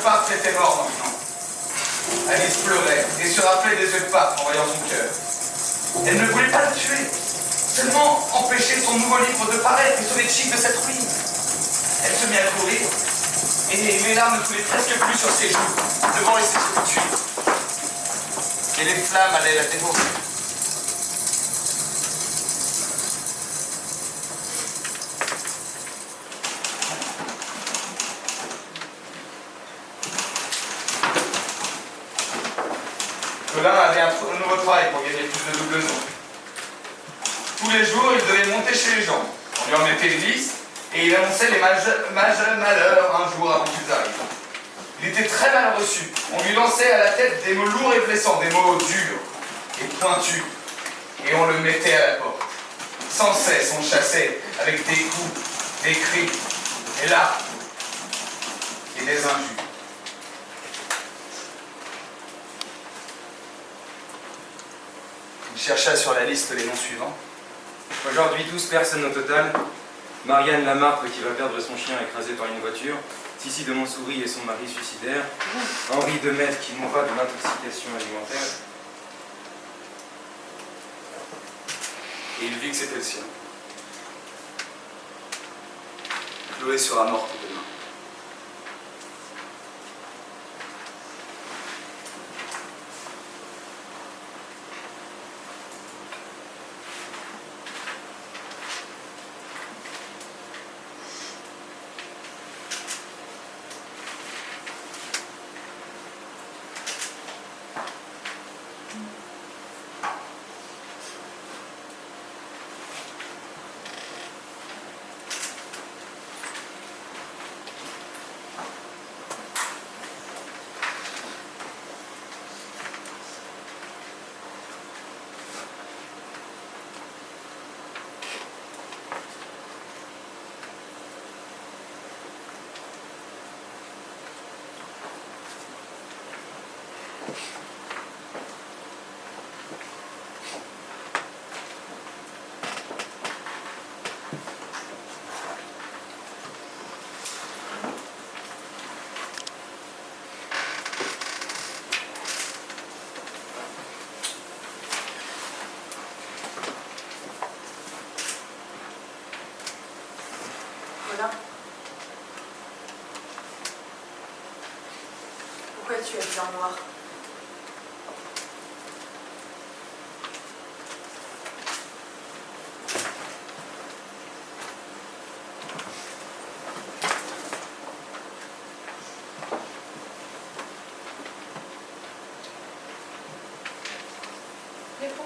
peintre était mort maintenant. Alice pleurait et se rappelait des yeux de pape en voyant son cœur. Elle ne voulait pas le tuer, seulement empêcher son nouveau livre de paraître et sauver Chick de cette ruine. Elle se mit à courir et les larmes ne coulaient presque plus sur ses joues devant les certitudes. Et les flammes allaient la dévorer. Colin avait un nouveau travail pour gagner plus de doubleson. Tous les jours, il devait monter chez les gens. On lui en mettait une liste et il annonçait les malheurs un jour avant qu'ils arrivent. Il était très mal reçu. On lui lançait à la tête des mots lourds et blessants, des mots durs et pointus. Et on le mettait à la porte. Sans cesse, on le chassait avec des coups, des cris, des larmes et des injures. Il chercha sur la liste les noms suivants. Aujourd'hui, 12 personnes au total. Marianne Lamarque qui va perdre son chien écrasé par une voiture. Sissi de Montsouris et son mari suicidaire. Henri Demettre qui mourra de l'intoxication alimentaire. Et il vit que c'était le sien. Chloé sera morte demain. Pourquoi tu as vu en noir? Réponds.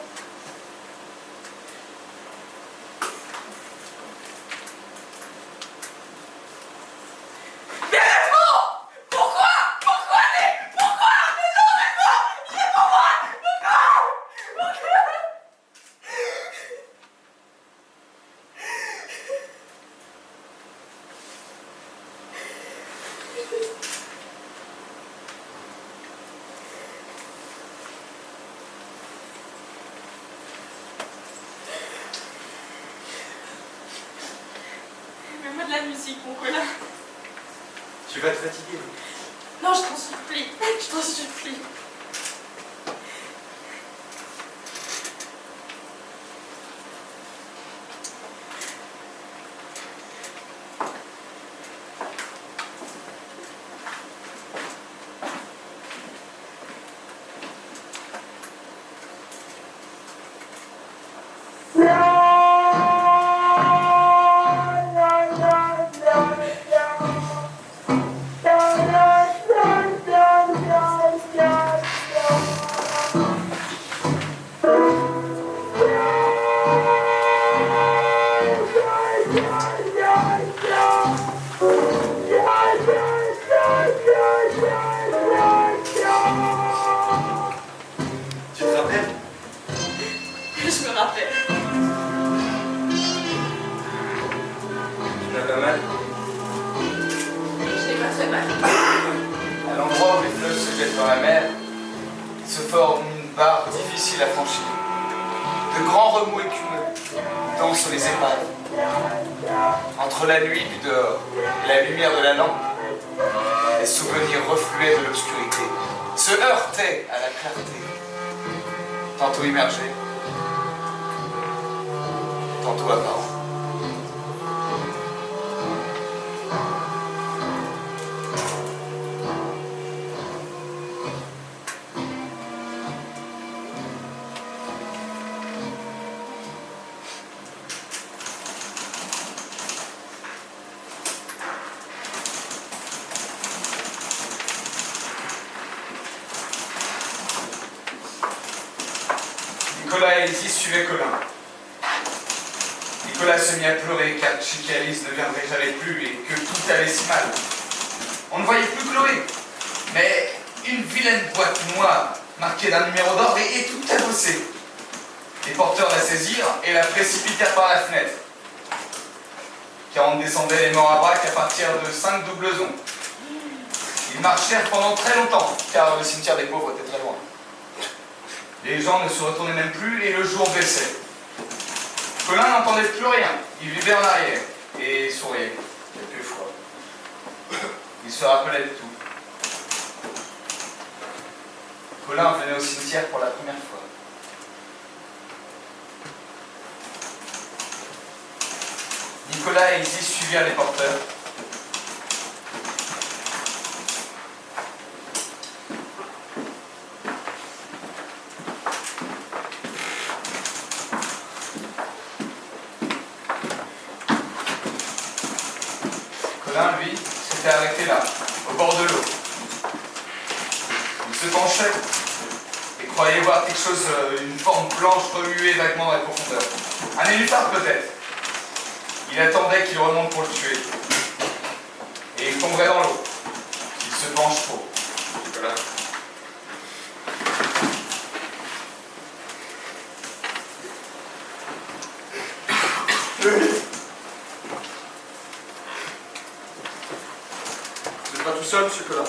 Mets-moi de la musique, mon Colin. Tu vas te fatiguer. Non, je t'en supplie. Je t'en supplie. Tu te rappelles? Je me rappelle. Tu n'as pas mal? Je n'ai pas très mal. À l'endroit où les fleuves se jettent dans la mer, il se forme une barre difficile à franchir. De grands remous écumeux dansent sur les épaves. Entre la nuit du dehors et la lumière de la lampe, les souvenirs refluaient de l'obscurité, se heurtaient à la clarté, tantôt immergés, tantôt apparents. Nicolas et Elsie suivaient Colin. Nicolas se mit à pleurer car Chick et Alice ne viendraient jamais plus et que tout allait si mal. On ne voyait plus Chloé, mais une vilaine boîte noire marquée d'un numéro d'or et tout adossée. Les porteurs la saisirent et la précipitèrent par la fenêtre. Car on ne descendait les morts à bras qu'à partir de 5 doublesons. Ils marchèrent pendant très longtemps, car le cimetière des pauvres était très loin. Les gens ne se retournaient même plus et le jour baissait. Colin n'entendait plus rien. Il vivait en arrière et souriait quelquefois. Il se rappelait de tout. Colin venait au cimetière pour la première fois. Nicolas et Elsie suivirent les porteurs. Colin, lui, s'était arrêté là, au bord de l'eau. Il se penchait et croyait voir quelque chose, une forme blanche remuer vaguement dans la profondeur. Un nénuphar peut-être. Il attendait qu'il remonte pour le tuer. Et il tomberait dans l'eau. Il se penche trop. Voilà. Vous n'êtes pas tout seul, monsieur Colin?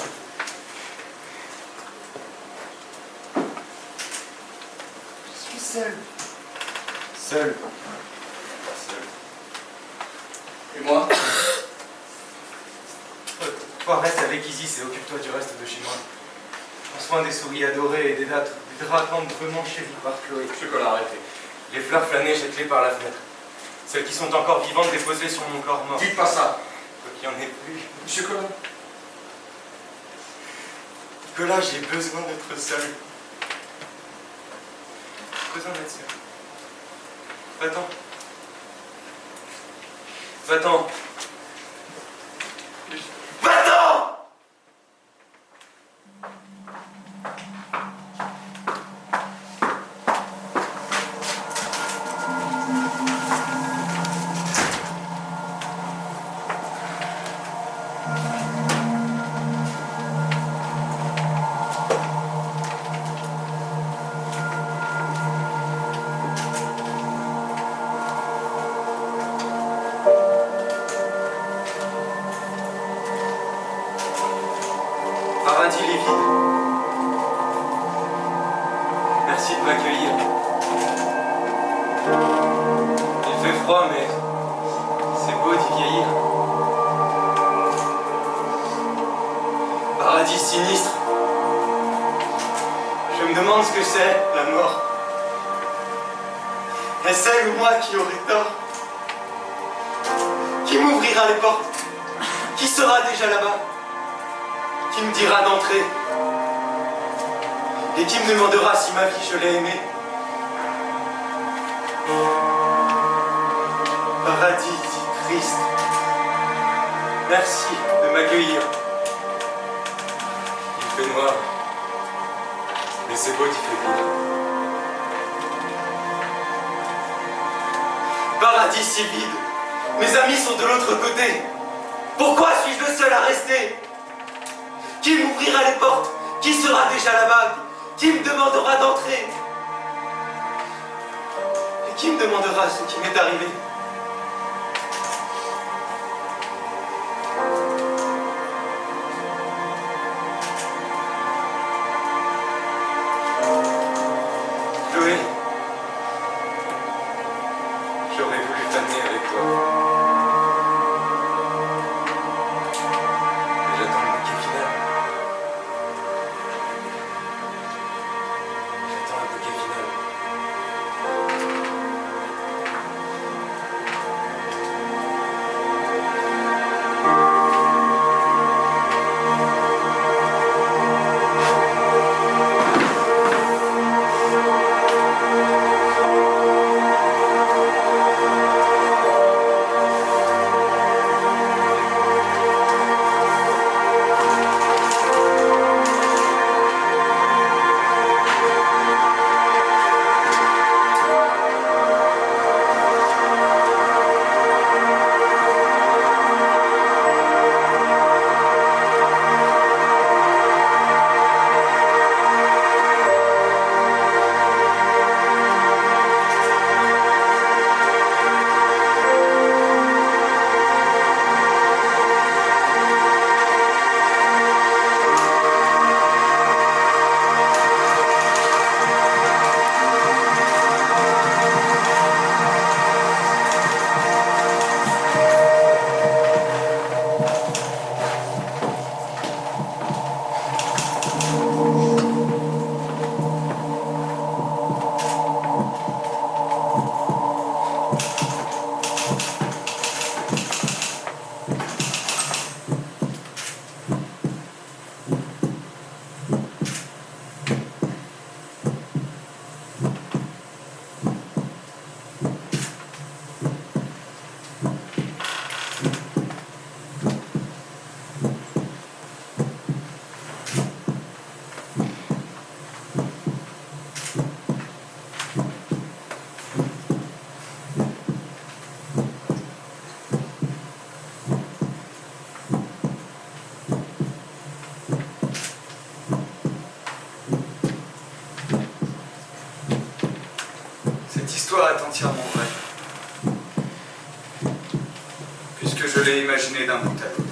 Je suis seul. Seul. Et moi? Toi, reste avec Isis et occupe-toi du reste de chez moi. Prends soin des souris adorées et des draps tendrement chéris par Chloé. Monsieur Colin, arrêtez. Les fleurs flânées, jette-les par la fenêtre. Celles qui sont encore vivantes, déposées sur mon corps mort. Dites pas ça. Faut qu'il n'y en ait plus. Monsieur Colin. Nicolas, j'ai besoin d'être seul. J'ai besoin d'être seul. Va-t'en. Va-t'en. Va-t'en! Paradis livide. Merci de m'accueillir. Il fait froid, mais c'est beau d'y vieillir. Paradis sinistre. Je me demande ce que c'est, la mort. Est-ce elle ou moi qui aurait tort? Qui m'ouvrira les portes? Qui sera déjà là-bas? Qui me dira d'entrer? Et qui me demandera si ma vie je l'ai aimée? Paradis si triste. Merci de m'accueillir. Il fait noir, mais c'est beau d'y faire vivre. Paradis si vide. Mes amis sont de l'autre côté. Pourquoi suis-je le seul à rester? Qui m'ouvrira les portes? Qui sera déjà là-bas? Qui me demandera d'entrer? Et qui me demandera ce qui m'est arrivé? Chloé, j'aurais voulu faner avec toi. Mais j'attends le bouquet final. que je l'ai imaginé d'un bout à l'autre.